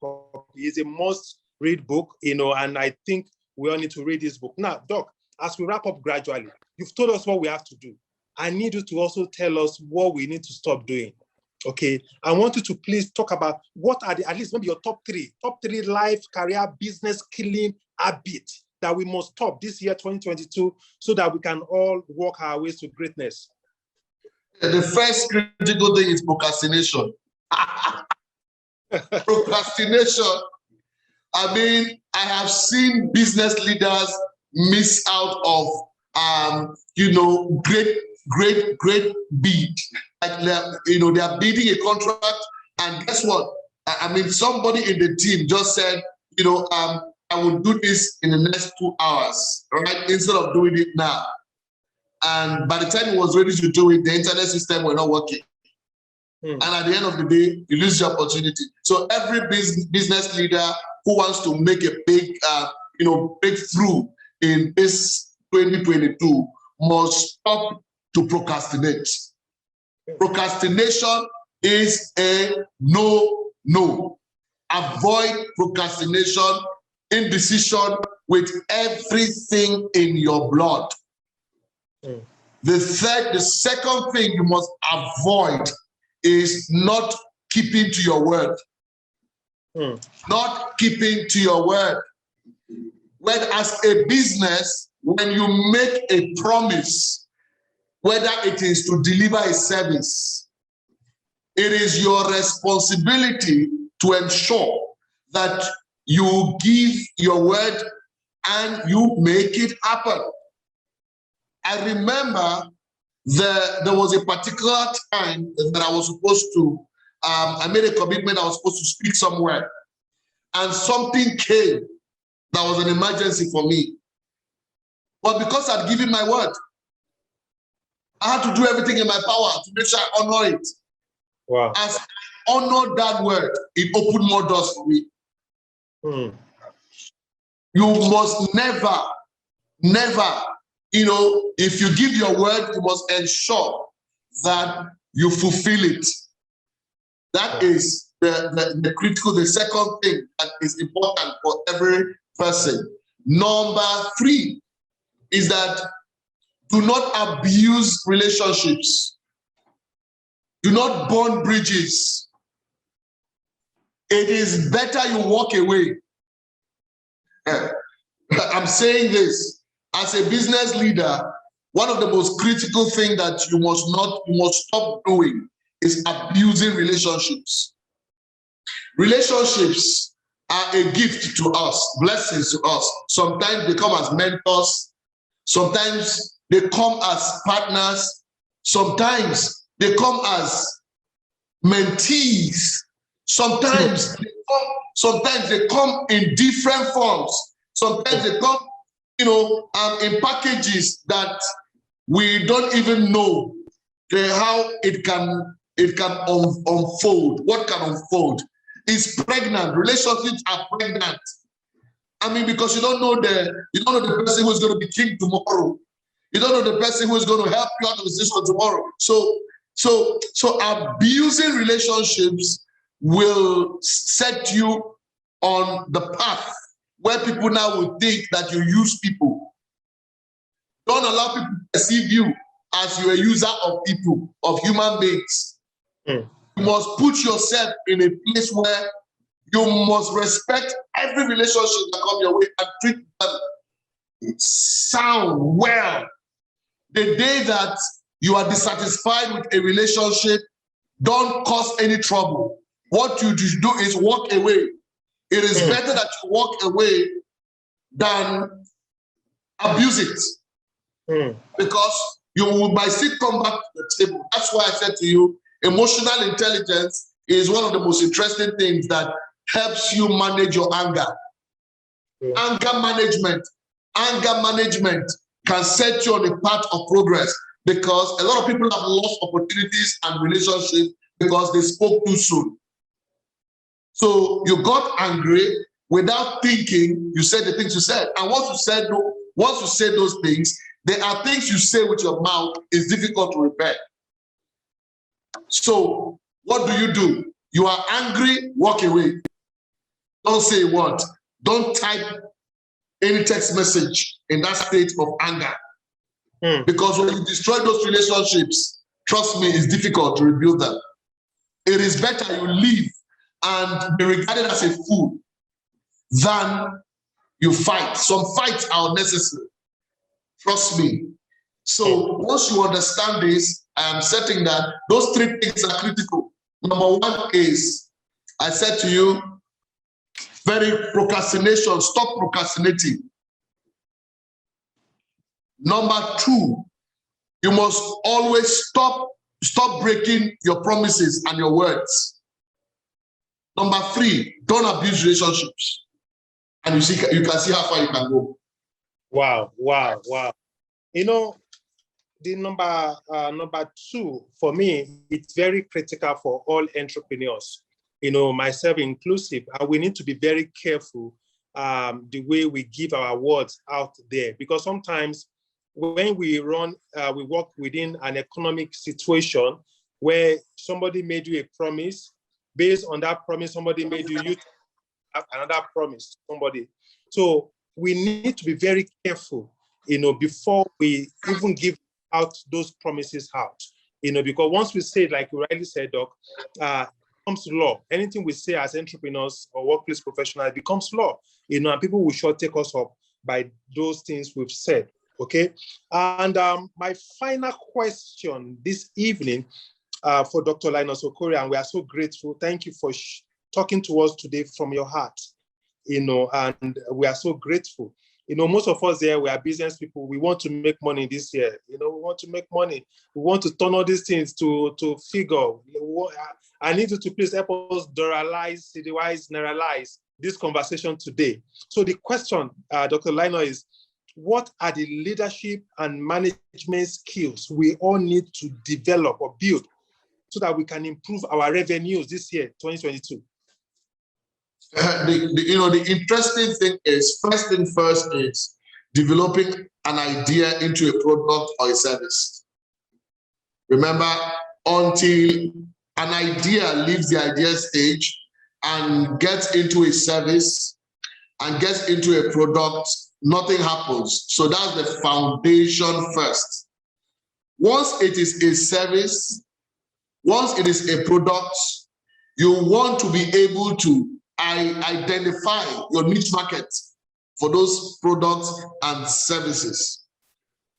copy. It's a must-read book, and I think we all need to read this book. Now, Doc, as we wrap up gradually, you've told us what we have to do. I need you to also tell us what we need to stop doing. Okay, I want you to please talk about what are at least maybe your top three life, career, business killing habits that we must stop this year, 2022, so that we can all walk our ways to greatness. The first critical thing is procrastination. Procrastination. I mean, I have seen business leaders miss out of, great bid. Like, they are bidding a contract, and guess what? I mean, somebody in the team just said, I will do this in the next 2 hours, right? Instead of doing it now. And by the time he was ready to do it, the internet system were not working. And at the end of the day, you lose your opportunity. So every business leader who wants to make a big, breakthrough in this 2022 must stop to procrastinate. Procrastination is a no. Avoid procrastination, indecision with everything in your blood. The second thing you must avoid is not keeping to your word. Not keeping to your word. When as a business, when you make a promise, whether it is to deliver a service, it is your responsibility to ensure that you give your word and you make it happen. I remember there was a particular time that I was supposed to, I made a commitment, I was supposed to speak somewhere, and something came that was an emergency for me. But because I'd given my word, I had to do everything in my power to make sure I honor it. Wow. As I honored that word, it opened more doors for me. You must never, if you give your word, you must ensure that you fulfill it. That is the critical, the second thing that is important for every person. Number 3 is that do not abuse relationships. Do not burn bridges. It is better you walk away. I'm saying this as a business leader. One of the most critical things that you must stop doing is abusing relationships. Relationships are a gift to us, blessings to us. Sometimes they come as mentors. Sometimes they come as partners. Sometimes they come as mentees. Sometimes they come in different forms. Sometimes they come, in packages that we don't even know how it can unfold. What can unfold is pregnant. Relationships are pregnant. I mean, because you don't know the person who is going to be king tomorrow. You don't know the person who is going to help you out of the situation tomorrow. So abusing relationships will set you on the path where people now will think that you use people. Don't allow people to perceive you as you're a user of people, of human beings. You must put yourself in a place where you must respect every relationship that comes your way and treat them sound well. The day that you are dissatisfied with a relationship, don't cause any trouble. What you do is walk away. It is better that you walk away than abuse it. Because you might still come back to the table. That's why I said to you, emotional intelligence is one of the most interesting things that helps you manage your anger. Anger management can set you on a path of progress, because a lot of people have lost opportunities and relationships because they spoke too soon. So you got angry without thinking, you said the things you said. And once you say those things, there are things you say with your mouth is difficult to repair. So what do? You are angry, walk away. Don't say what. Don't type any text message in that state of anger. Because when you destroy those relationships, trust me, it's difficult to rebuild them. It is better you leave and be regarded as a fool than you fight. Some fights are unnecessary. Trust me. So once you understand this, I am setting that those three things are critical. Number one is, I said to you, procrastination, stop procrastinating. Number two, you must always stop breaking your promises and your words. Number three, don't abuse relationships. And you can see how far you can go. Wow. You know, the number two, for me, it's very critical for all entrepreneurs, myself inclusive. And we need to be very careful the way we give our words out there, because sometimes when we work within an economic situation where somebody made you a promise, based on that promise, somebody made you have another promise to somebody. So we need to be very careful, before we even give out those promises out, because once we say, like you rightly said, Doc, it becomes law. Anything we say as entrepreneurs or workplace professionals becomes law, and people will sure take us up by those things we've said. Okay. And my final question this evening for Dr. Linus Okorie, and we are so grateful. Thank you for talking to us today from your heart, and we are so grateful. Most of us here, we are business people. We want to make money this year. We want to make money. We want to turn all these things to figure. I need you to please help us dolarize, citywise, nairalize this conversation today. So the question, Dr. Linus, is, what are the leadership and management skills we all need to develop or build so that we can improve our revenues this year, 2022? The interesting thing is, first thing first is developing an idea into a product or a service. Remember, until an idea leaves the idea stage and gets into a service and gets into a product, nothing happens. So that's the foundation first. Once it is a service, once it is a product, you want to be able to identify your niche market for those products and services.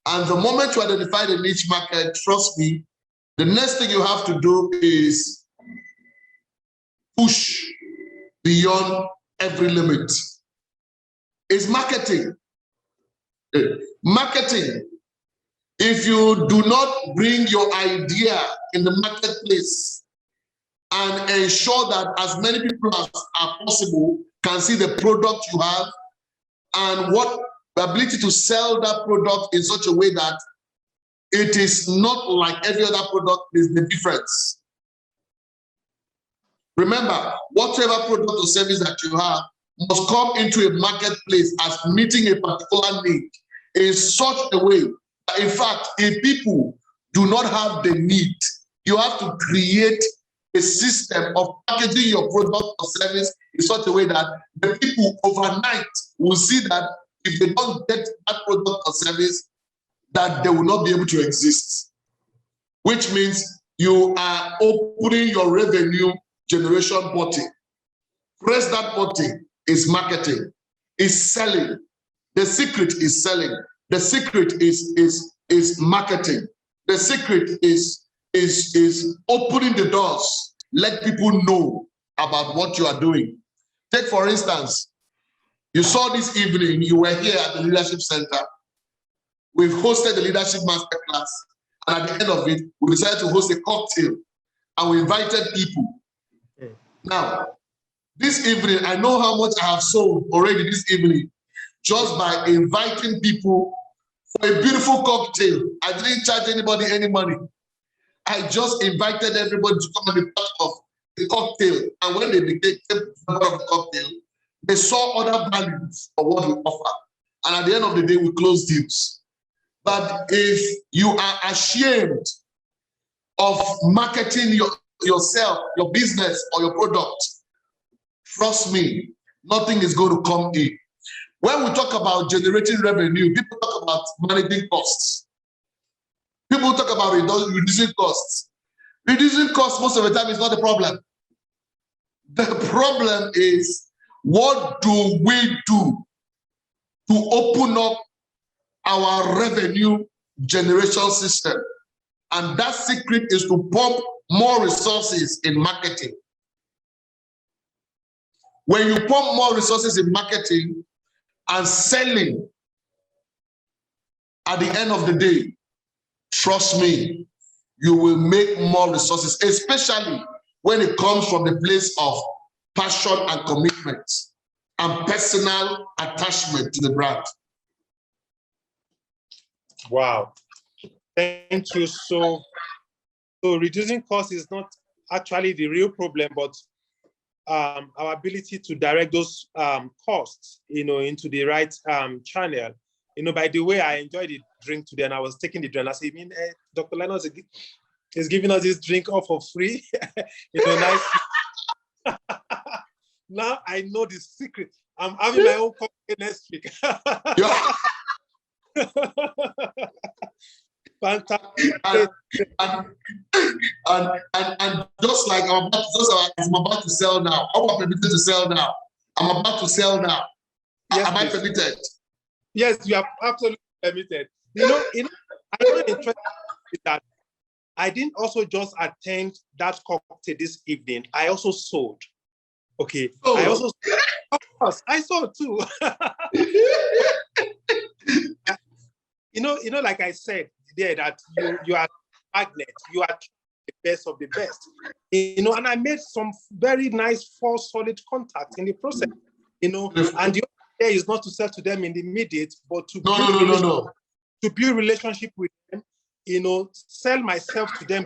And the moment you identify the niche market, trust me, the next thing you have to do is push beyond every limit. It's marketing. Marketing. If you do not bring your idea in the marketplace and ensure that as many people as are possible can see the product you have and what the ability to sell that product in such a way that it is not like every other product is the difference. Remember, whatever product or service that you have must come into a marketplace as meeting a particular need in such a way that, in fact, if people do not have the need, you have to create a system of packaging your product or service in such a way that the people overnight will see that if they don't get that product or service, that they will not be able to exist, which means you are opening your revenue generation button. Press that button. Is marketing, is selling. The secret is selling. The secret is marketing. The secret is opening the doors. Let people know about what you are doing. Take for instance, you saw this evening, you were here at the Leadership Center. We've hosted the Leadership Masterclass, and at the end of it, we decided to host a cocktail, and we invited people. Now, this evening, I know how much I have sold already this evening, just by inviting people for a beautiful cocktail. I didn't charge anybody any money. I just invited everybody to come and be part of the cocktail. And when they became part of the cocktail, they saw other values of what we offer. And at the end of the day, we close deals. But if you are ashamed of marketing yourself, your business, or your product, trust me, nothing is going to come in. When we talk about generating revenue, people talk about managing costs. People talk about reducing costs. Reducing costs most of the time is not the problem. The problem is, what do we do to open up our revenue generation system? And that secret is to pump more resources in marketing. When you pump more resources in marketing and selling, at the end of the day, trust me, you will make more resources, especially when it comes from the place of passion and commitment and personal attachment to the brand. Wow. Thank you. So reducing costs is not actually the real problem, but our ability to direct those costs, into the right channel. By the way, I enjoyed the drink today, and I was taking the drink. I said, Dr. Linus is giving us this drink all for free. Nice. Now I know the secret. I'm having my own coffee next week. Fantastic. And just like I'm about to sell now. I'm permitted to sell now. I'm about to sell now. Yes, am I permitted? Yes, you are absolutely permitted. I'm not interested in that. I didn't also just attend that cocktail this evening. I also sold. Okay. Oh. I also, of course, I sold too. Like I said there, that you are a magnet, you are the best of the best. And I made some very nice, solid contacts in the process. And the idea is not to sell to them in the immediate, but to to build relationship with them, sell myself to them.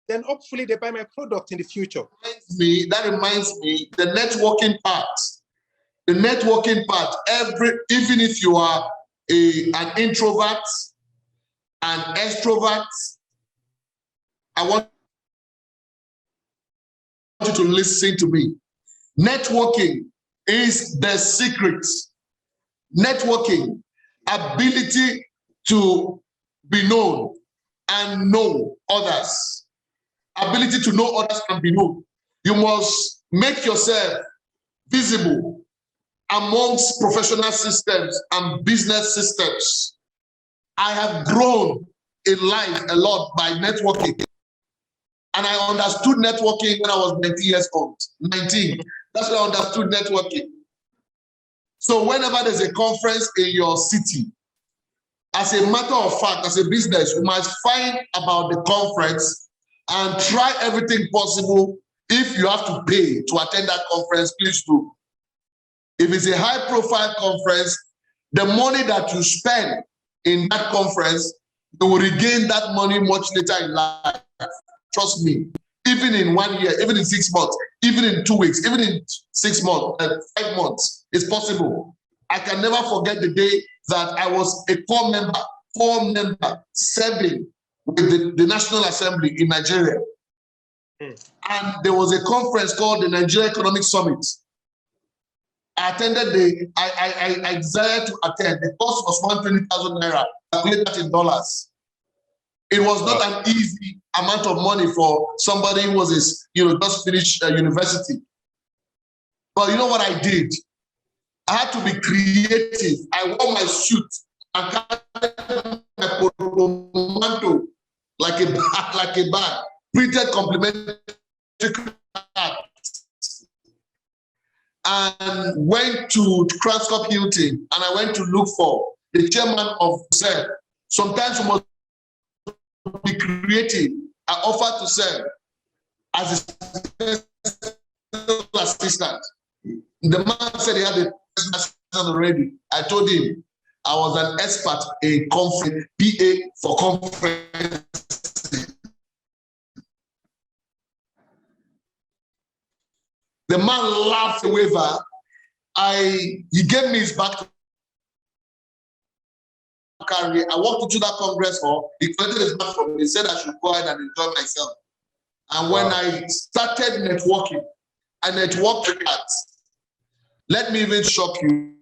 Then hopefully they buy my product in the future. That reminds me, the networking part. The networking part, even if you are an introvert, an extrovert, I want you to listen to me. Networking is the secret. Networking, ability to be known and know others. Ability to know others and be known. You must make yourself visible amongst professional systems and business systems. I have grown in life a lot by networking. And I understood networking when I was 19 years old. 19. That's when I understood networking. So whenever there's a conference in your city, as a matter of fact, as a business, you must find about the conference and try everything possible. If you have to pay to attend that conference, please do. If it's a high-profile conference, the money that you spend in that conference, you will regain that money much later in life. Trust me. Even in 1 year, even in 6 months, even in 2 weeks, even in 6 months, 5 months, it's possible. I can never forget the day that I was a core member serving with the National Assembly in Nigeria. And there was a conference called the Nigeria Economic Summit. I attended I decided to attend. The cost was 120,000 naira. Calculate that in dollars. It was not an easy amount of money for somebody who was, just finished university. But you know what I did? I had to be creative. I wore my suit and carried my portmanteau like a bag, printed complimentary cards, and went to Transcorp Hilton, and I went to look for the chairman of SEN. Sometimes you must be creative. I offered to serve as a assistant. The man said he had a assistant already. I told him I was an expert in conference, PA for conference. The man laughed a waiver. He gave me his back to carry. I walked into that congress hall. He collected his back from me. He said I should go ahead and enjoy myself. And when I started networking, I networked with that. Let me even shock you.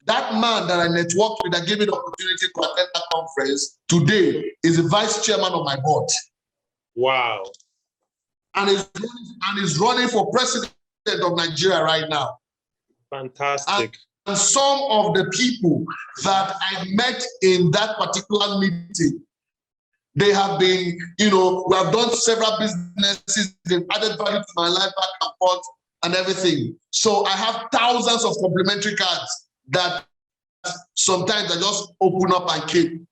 That man that I networked with, that gave me the opportunity to attend that conference, today is the vice chairman of my board. Wow. And is running for president of Nigeria right now. Fantastic. And some of the people that I met in that particular meeting, they have been, we have done several businesses, they've added value to my life back and forth and everything. So I have thousands of complimentary cards that sometimes I just open up and keep.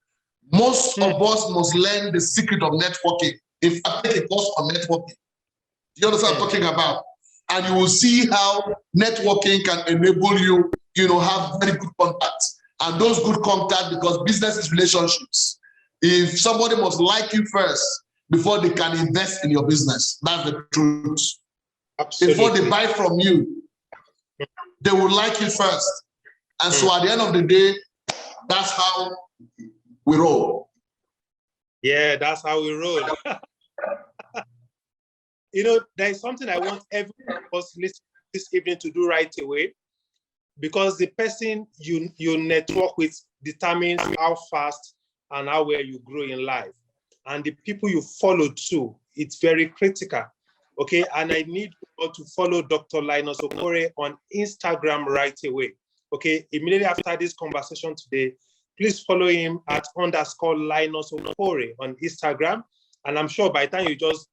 Most of us must learn the secret of networking. In fact, take a course on networking. You understand what I'm talking about? And you will see how networking can enable you, have very good contacts. And those good contacts, because business is relationships. If somebody must like you first before they can invest in your business, that's the truth. Absolutely. Before they buy from you, they will like you first. And so at the end of the day, that's how we roll. Yeah, that's how we roll. There is something I want everyone of us this evening to do right away, because the person you network with determines how fast and how well you grow in life. And the people you follow too, it's very critical. Okay, and I need you to follow Dr. Linus Okorie on Instagram right away. Okay, immediately after this conversation today, please follow him at _Linus Okorie on Instagram. And I'm sure by the time you just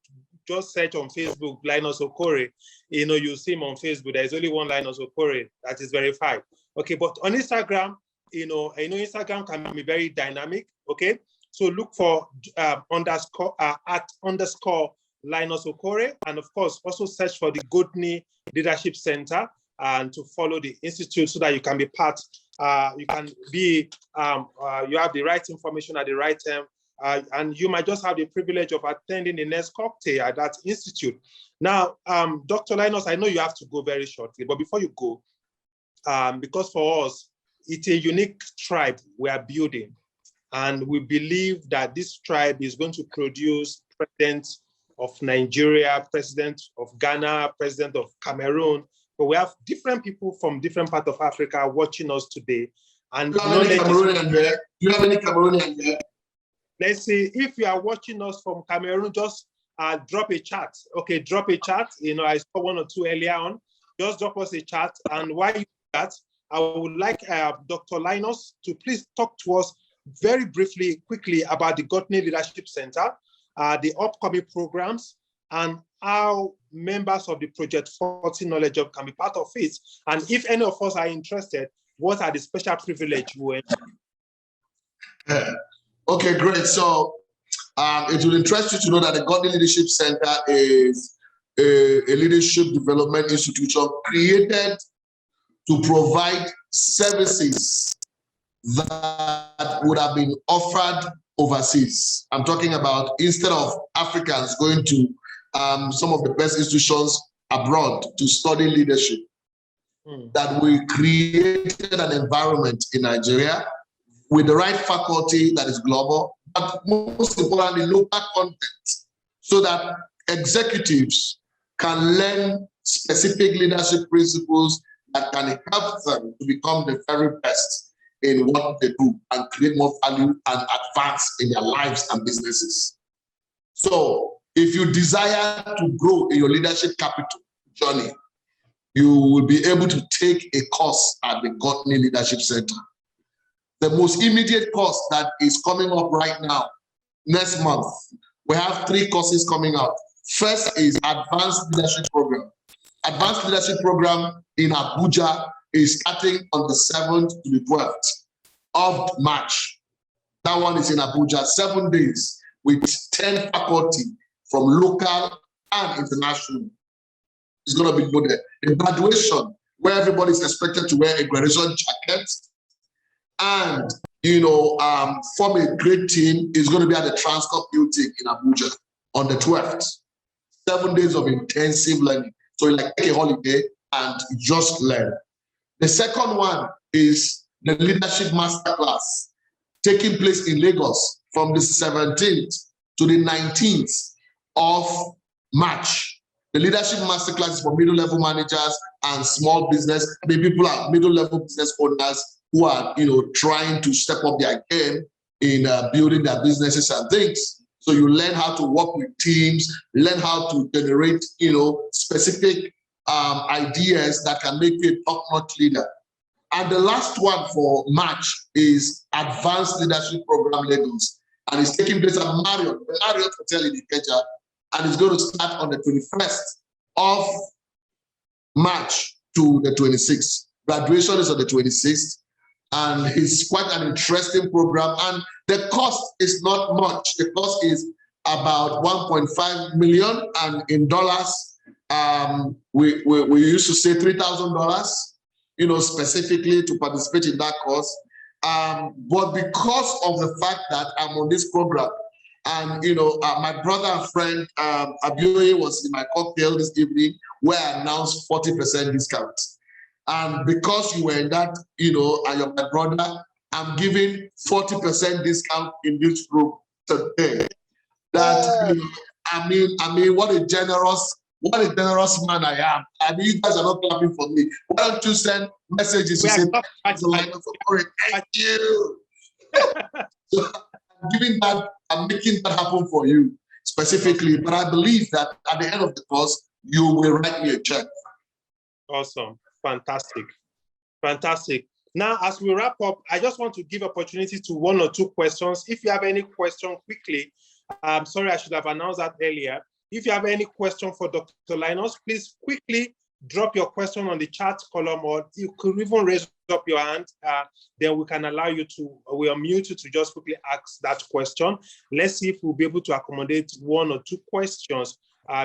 search on Facebook, Linus Okorie, you'll see him on Facebook. There's only one Linus Okorie that is verified. Okay, but on Instagram, I know Instagram can be very dynamic. Okay, so look for at _ Linus Okorie, and of course, also search for the Gotni Leadership Center and to follow the institute so that you can be part. You can be, you have the right information at the right time. And you might just have the privilege of attending the next cocktail at that institute. Now, Dr. Linus, I know you have to go very shortly, but before you go, because for us, it's a unique tribe we are building. And we believe that this tribe is going to produce president of Nigeria, president of Ghana, president of Cameroon. But we have different people from different parts of Africa watching us today. And do you have any Cameroonian there? Do you have any Cameroonian there? Let's see, if you are watching us from Cameroon, just drop a chat. Okay, drop a chat. I saw one or two earlier on. Just drop us a chat. And while you do that, I would like Dr. Linus to please talk to us very briefly, quickly about the Gotni Leadership Center, the upcoming programs, and how members of the Project 40 Knowledge Hub can be part of it. And if any of us are interested, what are the special privileges we have? Okay, great. So it will interest you to know that the Gotni Leadership Center is a leadership development institution created to provide services that would have been offered overseas. I'm talking about, instead of Africans going to some of the best institutions abroad to study leadership, that we created an environment in Nigeria with the right faculty that is global, but most importantly, local content, so that executives can learn specific leadership principles that can help them to become the very best in what they do and create more value and advance in their lives and businesses. So if you desire to grow in your leadership capital journey, you will be able to take a course at the Gotni Leadership Center. The most immediate course that is coming up right now, next month, we have 3 courses coming out. First is Advanced Leadership Program. Advanced Leadership Program in Abuja is starting on the 7th to the 12th of March. That one is in Abuja, 7 days with 10 faculty from local and international. It's going to be good. A graduation where everybody is expected to wear a graduation jacket and, form a great team is going to be at the Transcorp Building in Abuja on the 12th. 7 days of intensive learning. So you like take a holiday and just learn. The second one is the Leadership Masterclass taking place in Lagos from the 17th to the 19th of March. The Leadership Masterclass is for middle-level managers and small business. People are middle-level business owners who are, trying to step up their game in building their businesses and things. So you learn how to work with teams, learn how to generate, specific ideas that can make you a top-notch leader. And the last one for March is Advanced Leadership Program Lagos. And it's taking place at Marriott Hotel in Ikeja. And it's going to start on the 21st of March to the 26th. Graduation is on the 26th. And it's quite an interesting program. And the cost is not much. The cost is about 1.5 million. And in dollars, we used to say $3,000, specifically to participate in that course. But because of the fact that I'm on this program, and my brother and friend Abioye was in my cocktail this evening where I announced 40% discount. And because you were in that, and you're my brother, I'm giving 40% discount in this room today. That I mean, what a generous man I am. I mean, you guys are not clapping for me. Why don't you send messages to say, Dr Linus Okorie, thank you. So I'm giving that, I'm making that happen for you specifically. But I believe that at the end of the course, you will write me a check. Awesome. Fantastic. Fantastic. Now, as we wrap up, I just want to give opportunity to 1 or 2 questions. If you have any question quickly, I'm sorry, I should have announced that earlier. If you have any question for Dr. Linus, please quickly drop your question on the chat column, or you could even raise up your hand. Then we can allow you to, we unmute you to just quickly ask that question. Let's see if we'll be able to accommodate 1 or 2 questions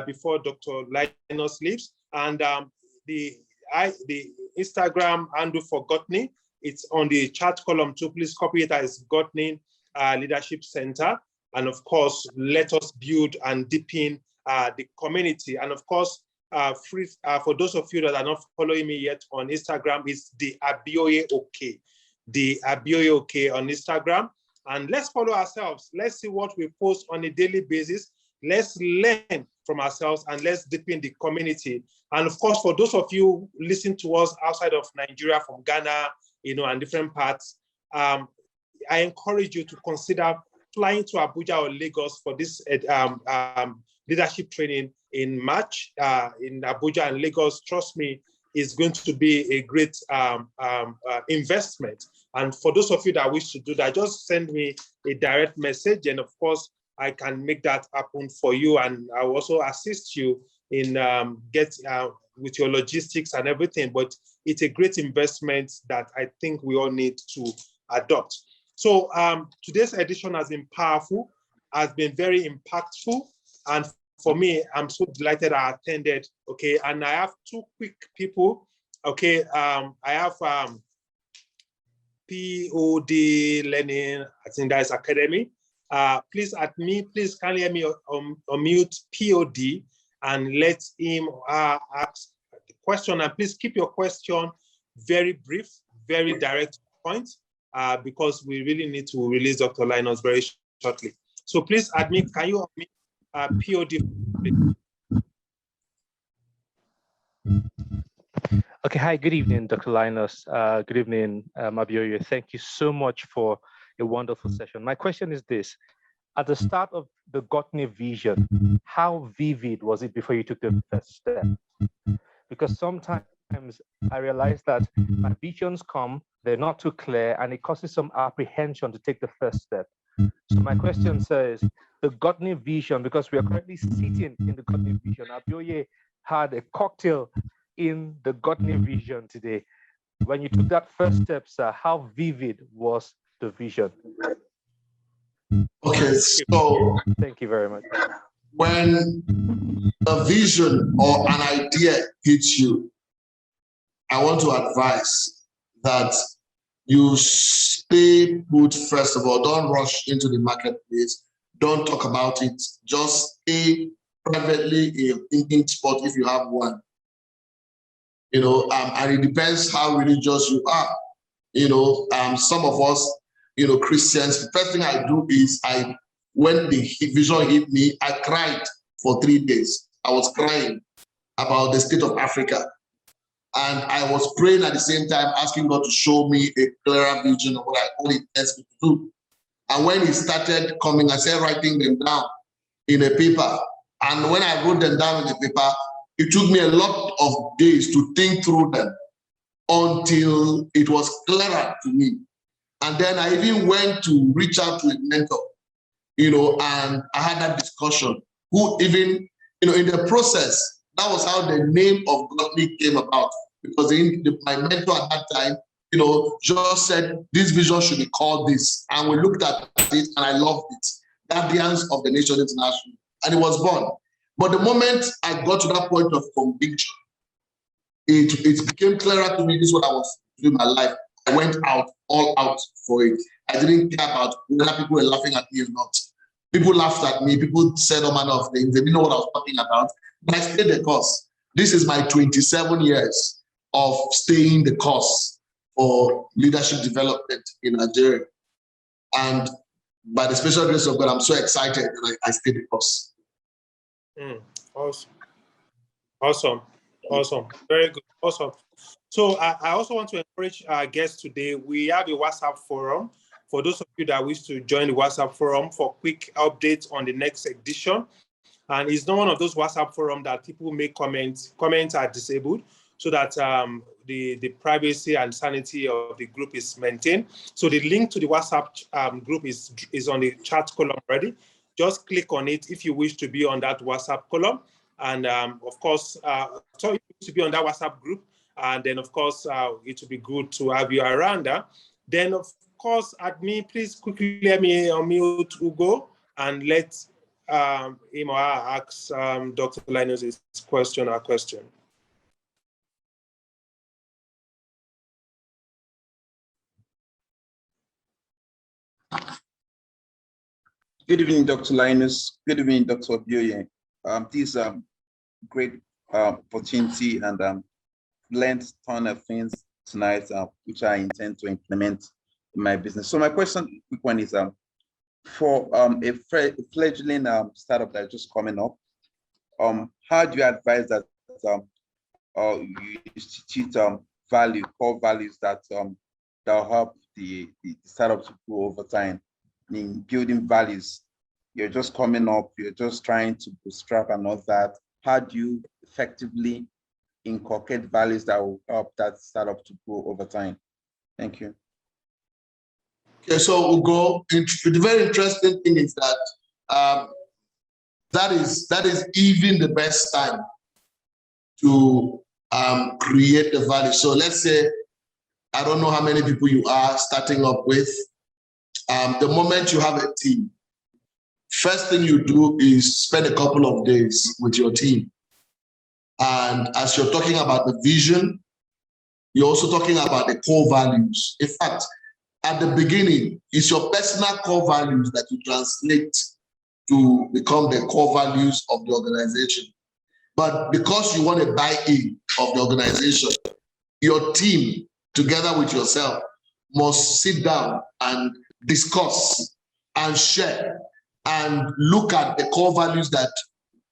before Dr. Linus leaves. And the Instagram handle for Gotni, it's on the chat column too. Please copy it as Gotni Leadership Center. And of course, let us build and deepen the community. And of course, for those of you that are not following me yet on Instagram, it's the Abioye Oke, the Abioye Oke on Instagram. And let's follow ourselves. Let's see what we post on a daily basis. Let's learn from ourselves and let's deepen the community. And of course, for those of you listening to us outside of Nigeria, from Ghana, and different parts, I encourage you to consider flying to Abuja or Lagos for this leadership training in March in Abuja and Lagos. Trust me, is going to be a great investment. And for those of you that wish to do that, just send me a direct message, and of course, I can make that happen for you, and I will also assist you in with your logistics and everything. But it's a great investment that I think we all need to adopt. So today's edition has been powerful, has been very impactful, and for me, I'm so delighted I attended. Okay, and I have 2 quick people. Okay, I have POD Learning, I think that is Academy. Please kindly let me unmute POD and let him ask the question. And please keep your question very brief, very direct point, because we really need to release Dr. Linus very shortly. So please admit, can you unmute POD? Okay, hi, good evening, Dr. Linus. Good evening, Abioye. Thank you so much for a wonderful session. My question is this. At the start of the Gotni vision, how vivid was it before you took the first step? Because sometimes I realize that my visions come, they're not too clear, and it causes some apprehension to take the first step. So my question says, the Gotni vision, because we are currently sitting in the Gotni vision, Abioye had a cocktail in the Gotni vision today. When you took that first step, sir, how vivid was the vision? Okay, so thank you very much. When a vision or an idea hits you, I want to advise that you stay put first of all. Don't rush into the marketplace. Don't talk about it. Just stay privately in your thinking spot if you have one. And it depends how religious you are. Some of us, Christians, the first thing I do is when the vision hit me, I cried for 3 days. I was crying about the state of Africa. And I was praying at the same time, asking God to show me a clearer vision of what I only intends me to do. And when it started coming, I started writing them down in a paper. And when I wrote them down in a paper, it took me a lot of days to think through them until it was clearer to me. And then I even went to reach out to a mentor, and I had that discussion. Who even, in the process, that was how the name of Gotni came about. Because my mentor at that time, just said, this vision should be called this. And we looked at it and I loved it. Guardians of the Nation International. And it was born. But the moment I got to that point of conviction, it became clearer to me this is what I was doing in my life. I went all out for it. I didn't care about whether people were laughing at me or not. People laughed at me. People said all manner of things. They didn't know what I was talking about. But I stayed the course. This is my 27 years of staying the course for leadership development in Nigeria. And by the special grace of God, I'm so excited that I stayed the course. Awesome. Very good. Awesome. So I also want to encourage our guests today. We have a WhatsApp forum. For those of you that wish to join the WhatsApp forum for quick updates on the next edition. And it's not one of those WhatsApp forums that people make comments. Comments are disabled so that the privacy and sanity of the group is maintained. So the link to the WhatsApp group is on the chat column already. Just click on it if you wish to be on that WhatsApp column. And of course, so if you wish to be on that WhatsApp group, and then of course, it would be good to have you around. Then of course, admin, please quickly let me unmute Ugo and let him or her ask Dr. Linus his question or question. Good evening, Dr. Linus. Good evening, Dr. Abioye. This is a great opportunity, and learned a ton of things tonight, which I intend to implement in my business. So my question, quick one, is for a fledgling startup that's just coming up, how do you advise that you institute core values that that'll help the startup to grow over time? In building values, you're just coming up, you're just trying to bootstrap and all that. How do you effectively inculcate values that will help that startup to grow over time? Thank you. Okay, so Ugo, the very interesting thing is that that is even the best time to create the value. So let's say, I don't know how many people you are starting up with. The moment you have a team, first thing you do is spend a couple of days with your team. And as you're talking about the vision, you're also talking about the core values. In fact, at the beginning, it's your personal core values that you translate to become the core values of the organization. But because you want a buy-in of the organization, your team, together with yourself, must sit down and discuss and share and look at the core values that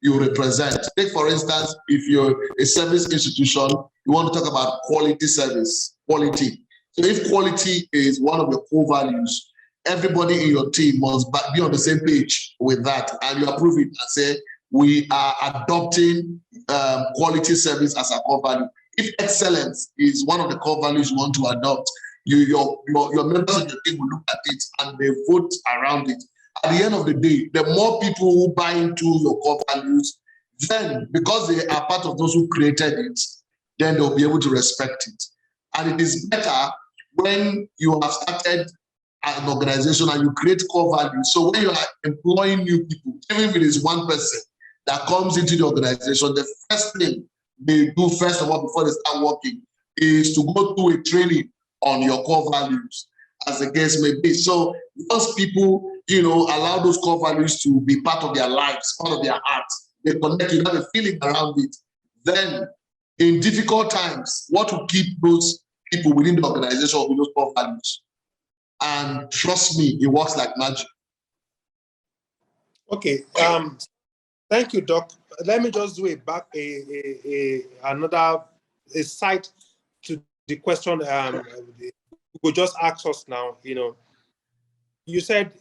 you represent. Take, for instance, if you're a service institution, you want to talk about quality service, quality. So if quality is one of your core values, everybody in your team must be on the same page with that, and you approve it and say, we are adopting quality service as a core value. If excellence is one of the core values you want to adopt, your members of your team will look at it and they vote around it. At the end of the day, the more people who buy into your core values, then because they are part of those who created it, then they'll be able to respect it. And it is better when you have started an organization and you create core values. So when you are employing new people, even if it is one person that comes into the organization, the first thing they do, first of all, before they start working, is to go through a training on your core values, as the case may be. So once people, allow those core values to be part of their lives, part of their hearts, they connect, you have a feeling around it. Then in difficult times, what will keep those people within the organization will be those core values. And trust me, it works like magic. Okay. Thank you, Doc. Let me just do another side to the question you just asked us now. You said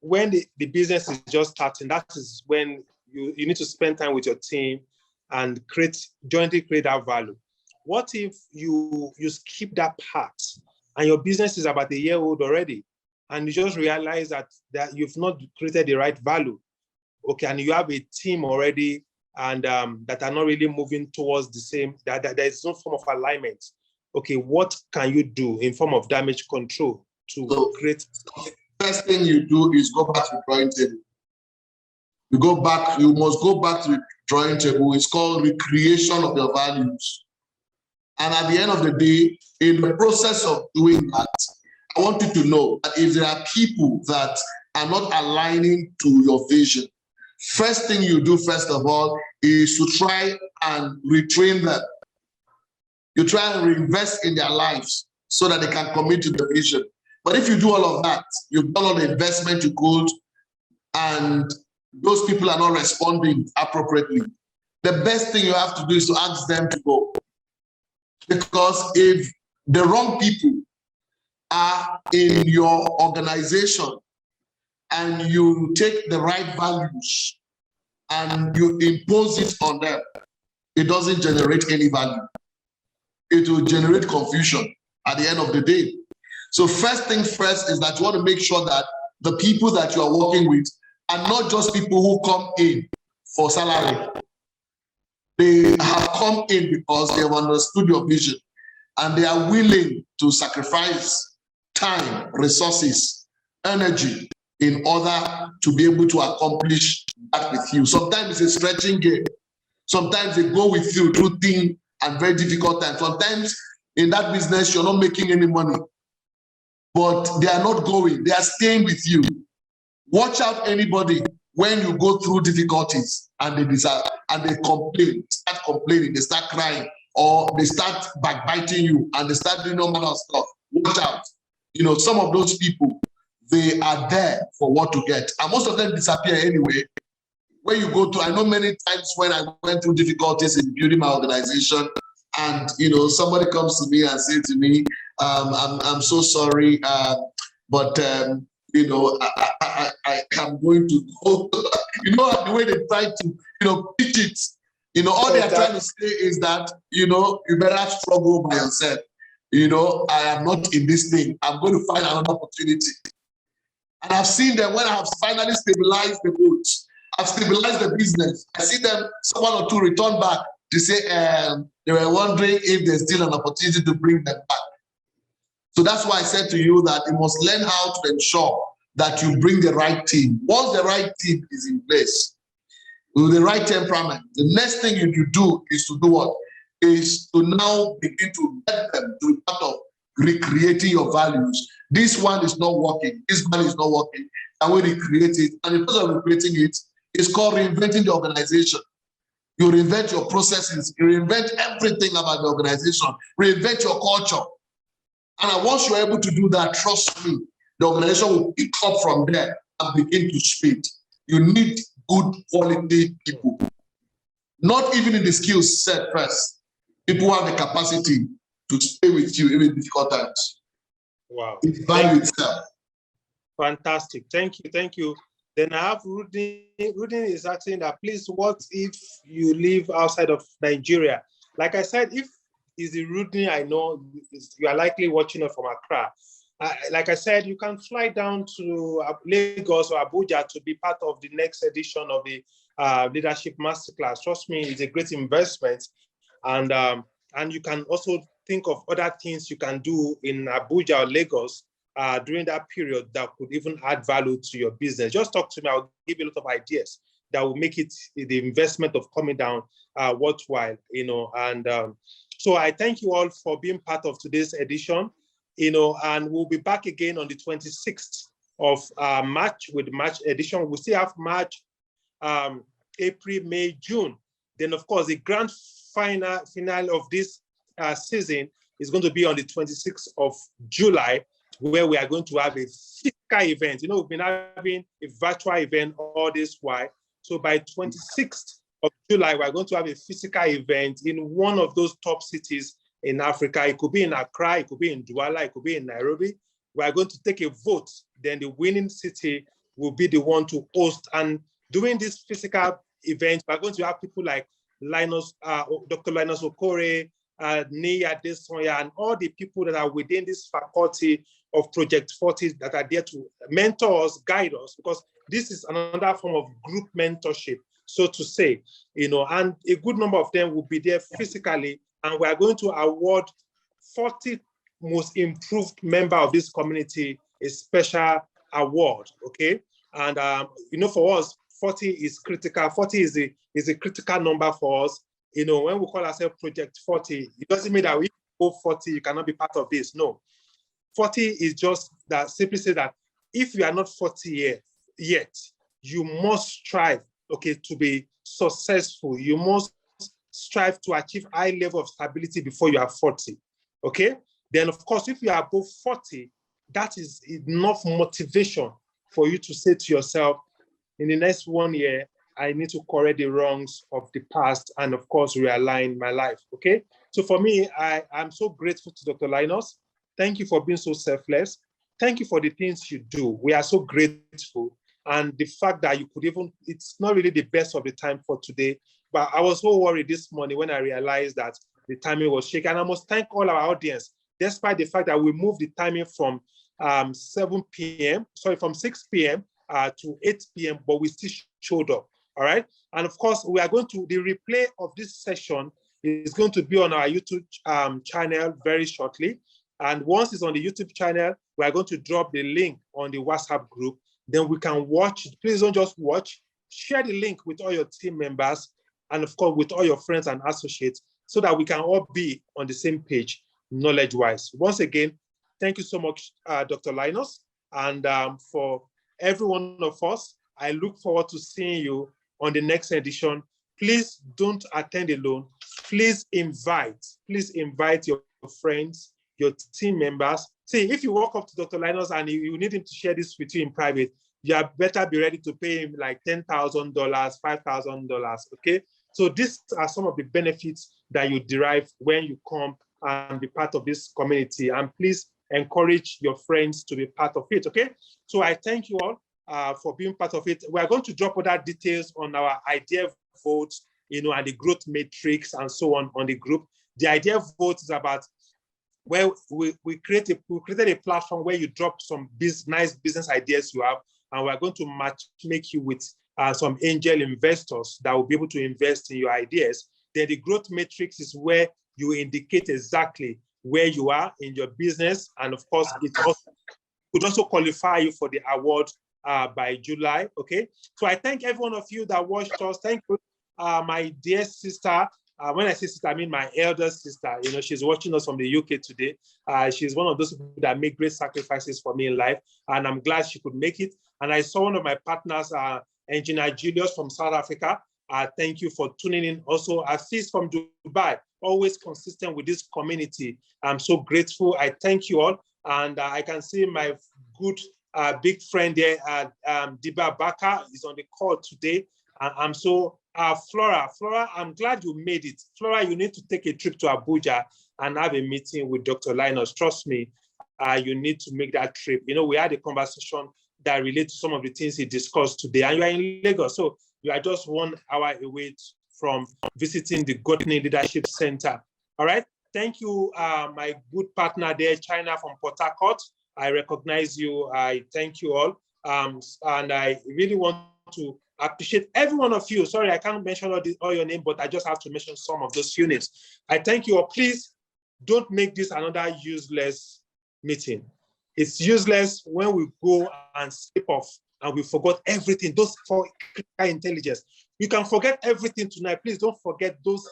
when the business is just starting, that is when you need to spend time with your team and jointly create that value. What if you skip that part and your business is about a year old already, and you just realize that you've not created the right value? Okay, and you have a team already, and that are not really moving towards the same, that there is no form of alignment. Okay, what can you do in form of damage control to create? First thing you do is go back to the drawing table. You must go back to the drawing table. It's called recreation of your values. And at the end of the day, in the process of doing that, I want you to know that if there are people that are not aligning to your vision, first thing you do, first of all, is to try and retrain them. You try and reinvest in their lives so that they can commit to the vision. But if you do all of that, you've done all the investment you could, and those people are not responding appropriately, the best thing you have to do is to ask them to go. Because if the wrong people are in your organization and you take the right values and you impose it on them, it doesn't generate any value. It will generate confusion at the end of the day. So first thing first is that you want to make sure that the people that you are working with are not just people who come in for salary. They have come in because they have understood your vision and they are willing to sacrifice time, resources, energy in order to be able to accomplish that with you. Sometimes it's a stretching game. Sometimes they go with you through thin and very difficult times. Sometimes in that business, you're not making any money, but they are not going. They are staying with you. Watch out anybody when you go through difficulties and they complain, start complaining, they start crying, or they start backbiting you and they start doing all manner of stuff. Watch out. Some of those people, they are there for what to get. And most of them disappear anyway. When you go to, I know many times when I went through difficulties in building my organization, and somebody comes to me and says to me, I'm so sorry, but I am going to go. The way they try to pitch it, all they are trying to say is that you better struggle by yourself. I am not in this thing. I'm going to find another opportunity. And I've seen them when I have finally stabilized the goods. I've stabilized the business. I see them, one or two return back to say they were wondering if there's still an opportunity to bring them back. So that's why I said to you that you must learn how to ensure that you bring the right team. Once the right team is in place, with the right temperament, the next thing you do is to do what? Is to now begin to get them to be part of recreating your values. This one is not working. This one is not working. And we recreate it. And in terms of recreating it, it's called reinventing the organization. You reinvent your processes. You reinvent everything about the organization. Reinvent your culture. And once you're able to do that, trust me, the organization will pick up from there and begin to speed. You need good quality people. Not even in the skill set first. People have the capacity to stay with you even in difficult times. Wow. It's value itself. Fantastic. Thank you. Thank you. Then I have Rudin. Rudin is asking that, please, what if you live outside of Nigeria? Like I said, if is the Rudin, I know you are likely watching it from Accra. Like I said, you can fly down to Lagos or Abuja to be part of the next edition of the Leadership Masterclass. Trust me, it's a great investment. And you can also think of other things you can do in Abuja or Lagos during that period that could even add value to your business. Just talk to me. I'll give you a lot of ideas that will make it the investment of coming down worthwhile. And so I thank you all for being part of today's edition. And we'll be back again on the 26th of March with the March edition. We still have March, April, May, June. Then, of course, the grand finale of this season is going to be on the 26th of July, where we are going to have a physical event. We've been having a virtual event all this while. So by 26th of July, we're going to have a physical event in one of those top cities in Africa. It could be in Accra, it could be in Douala, it could be in Nairobi. We're going to take a vote. Then the winning city will be the one to host. And during this physical event, we're going to have people like Dr. Linus Okorie, Nia Desoya, and all the people that are within this faculty of Project 40 that are there to mentor us, guide us, because this is another form of group mentorship, so to say, and a good number of them will be there physically, and we are going to award 40 most improved member of this community a special award, okay? And for us, 40 is critical. 40 is a critical number for us. When we call ourselves Project 40, it doesn't mean that we go 40, you cannot be part of this. No. 40 is just that, simply say that if you are not 40 yet, you must strive, okay, to be successful. You must strive to achieve high level of stability before you are 40, okay? Then, of course, if you are above 40, that is enough motivation for you to say to yourself, in the next 1 year, I need to correct the wrongs of the past and, of course, realign my life, okay? So for me, I'm so grateful to Dr. Linus. Thank you for being so selfless. Thank you for the things you do. We are so grateful. And the fact that you could even, it's not really the best of the time for today, but I was so worried this morning when I realized that the timing was shaky. And I must thank all our audience, despite the fact that we moved the timing from 6 p.m. To 8 p.m., but we still showed up, all right? And of course, we are going to, the replay of this session is going to be on our YouTube channel very shortly. And once it's on the YouTube channel, we are going to drop the link on the WhatsApp group. Then we can watch it. Please don't just watch. Share the link with all your team members and, of course, with all your friends and associates so that we can all be on the same page knowledge-wise. Once again, thank you so much, Dr. Linus. And for every one of us, I look forward to seeing you on the next edition. Please don't attend alone. Please invite your friends, your team members. See, if you walk up to Dr. Linus and you need him to share this with you in private, you better be ready to pay him like $10,000, $5,000, okay? So these are some of the benefits that you derive when you come and be part of this community. And please encourage your friends to be part of it, okay? So I thank you all for being part of it. We are going to drop other details on our idea votes, and the growth matrix and so on the group. The idea vote is about where we created a platform where you drop some nice business ideas you have, and we're going to make you with some angel investors that will be able to invest in your ideas. Then the growth matrix is where you indicate exactly where you are in your business, and of course, it could also qualify you for the award by July. Okay, so I thank every one of you that watched us. Thank you, my dear sister. When I say sister, I mean my elder sister. She's watching us from the UK today. She's one of those people that make great sacrifices for me in life, and I'm glad she could make it. And I saw one of my partners, Engineer Julius from South Africa. Thank you for tuning in. Also, Afis from Dubai, always consistent with this community. I'm so grateful. I thank you all. And I can see my good big friend there, Diba Baka, is on the call today. I'm so, Flora, I'm glad you made it. Flora, you need to take a trip to Abuja and have a meeting with Dr. Linus. Trust me, you need to make that trip. You know, we had a conversation that relates to some of the things he discussed today, and you are in Lagos, so you are just 1 hour away from visiting the Gotni Leadership Center. All right, thank you, my good partner there, China from Port Harcourt. I recognize you. I thank you all, and I really want to appreciate every one of you. Sorry, I can't mention all your name, but I just have to mention some of those units. I thank you all. Please don't make this another useless meeting. It's useless when we go and slip off and we forgot everything. Those 4 critical intelligence. You can forget everything tonight. Please don't forget those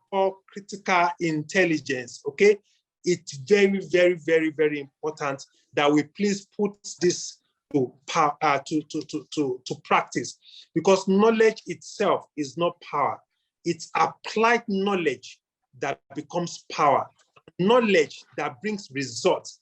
4 critical intelligence. Okay, it's very, very, very, very important that we please put this to practice, because knowledge itself is not power. It's applied knowledge that becomes power. Knowledge that brings results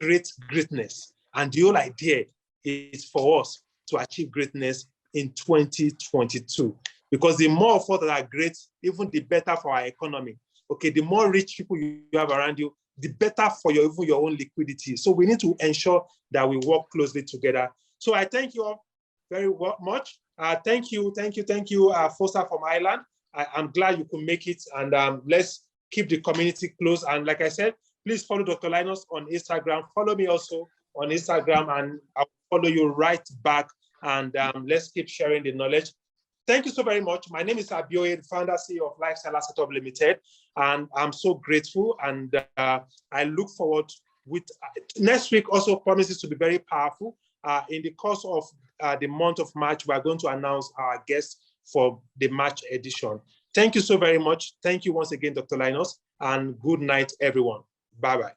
creates greatness. And the whole idea is for us to achieve greatness in 2022. Because the more of us that are great, even the better for our economy. Okay, the more rich people you have around you, the better for even your own liquidity. So we need to ensure that we work closely together. So I thank you all very much. Thank you, Fosa from Ireland. I'm glad you could make it, and let's keep the community close. And like I said, please follow Dr. Linus on Instagram. Follow me also on Instagram, and I'll follow you right back. And let's keep sharing the knowledge. Thank you so very much. My name is Abioye, the founder CEO of Lifestyle Setup Limited, and I'm so grateful. And I look forward with next week. Also promises to be very powerful. In the course of the month of March, we are going to announce our guests for the March edition. Thank you so very much. Thank you once again, Dr. Linus, and good night, everyone. Bye-bye.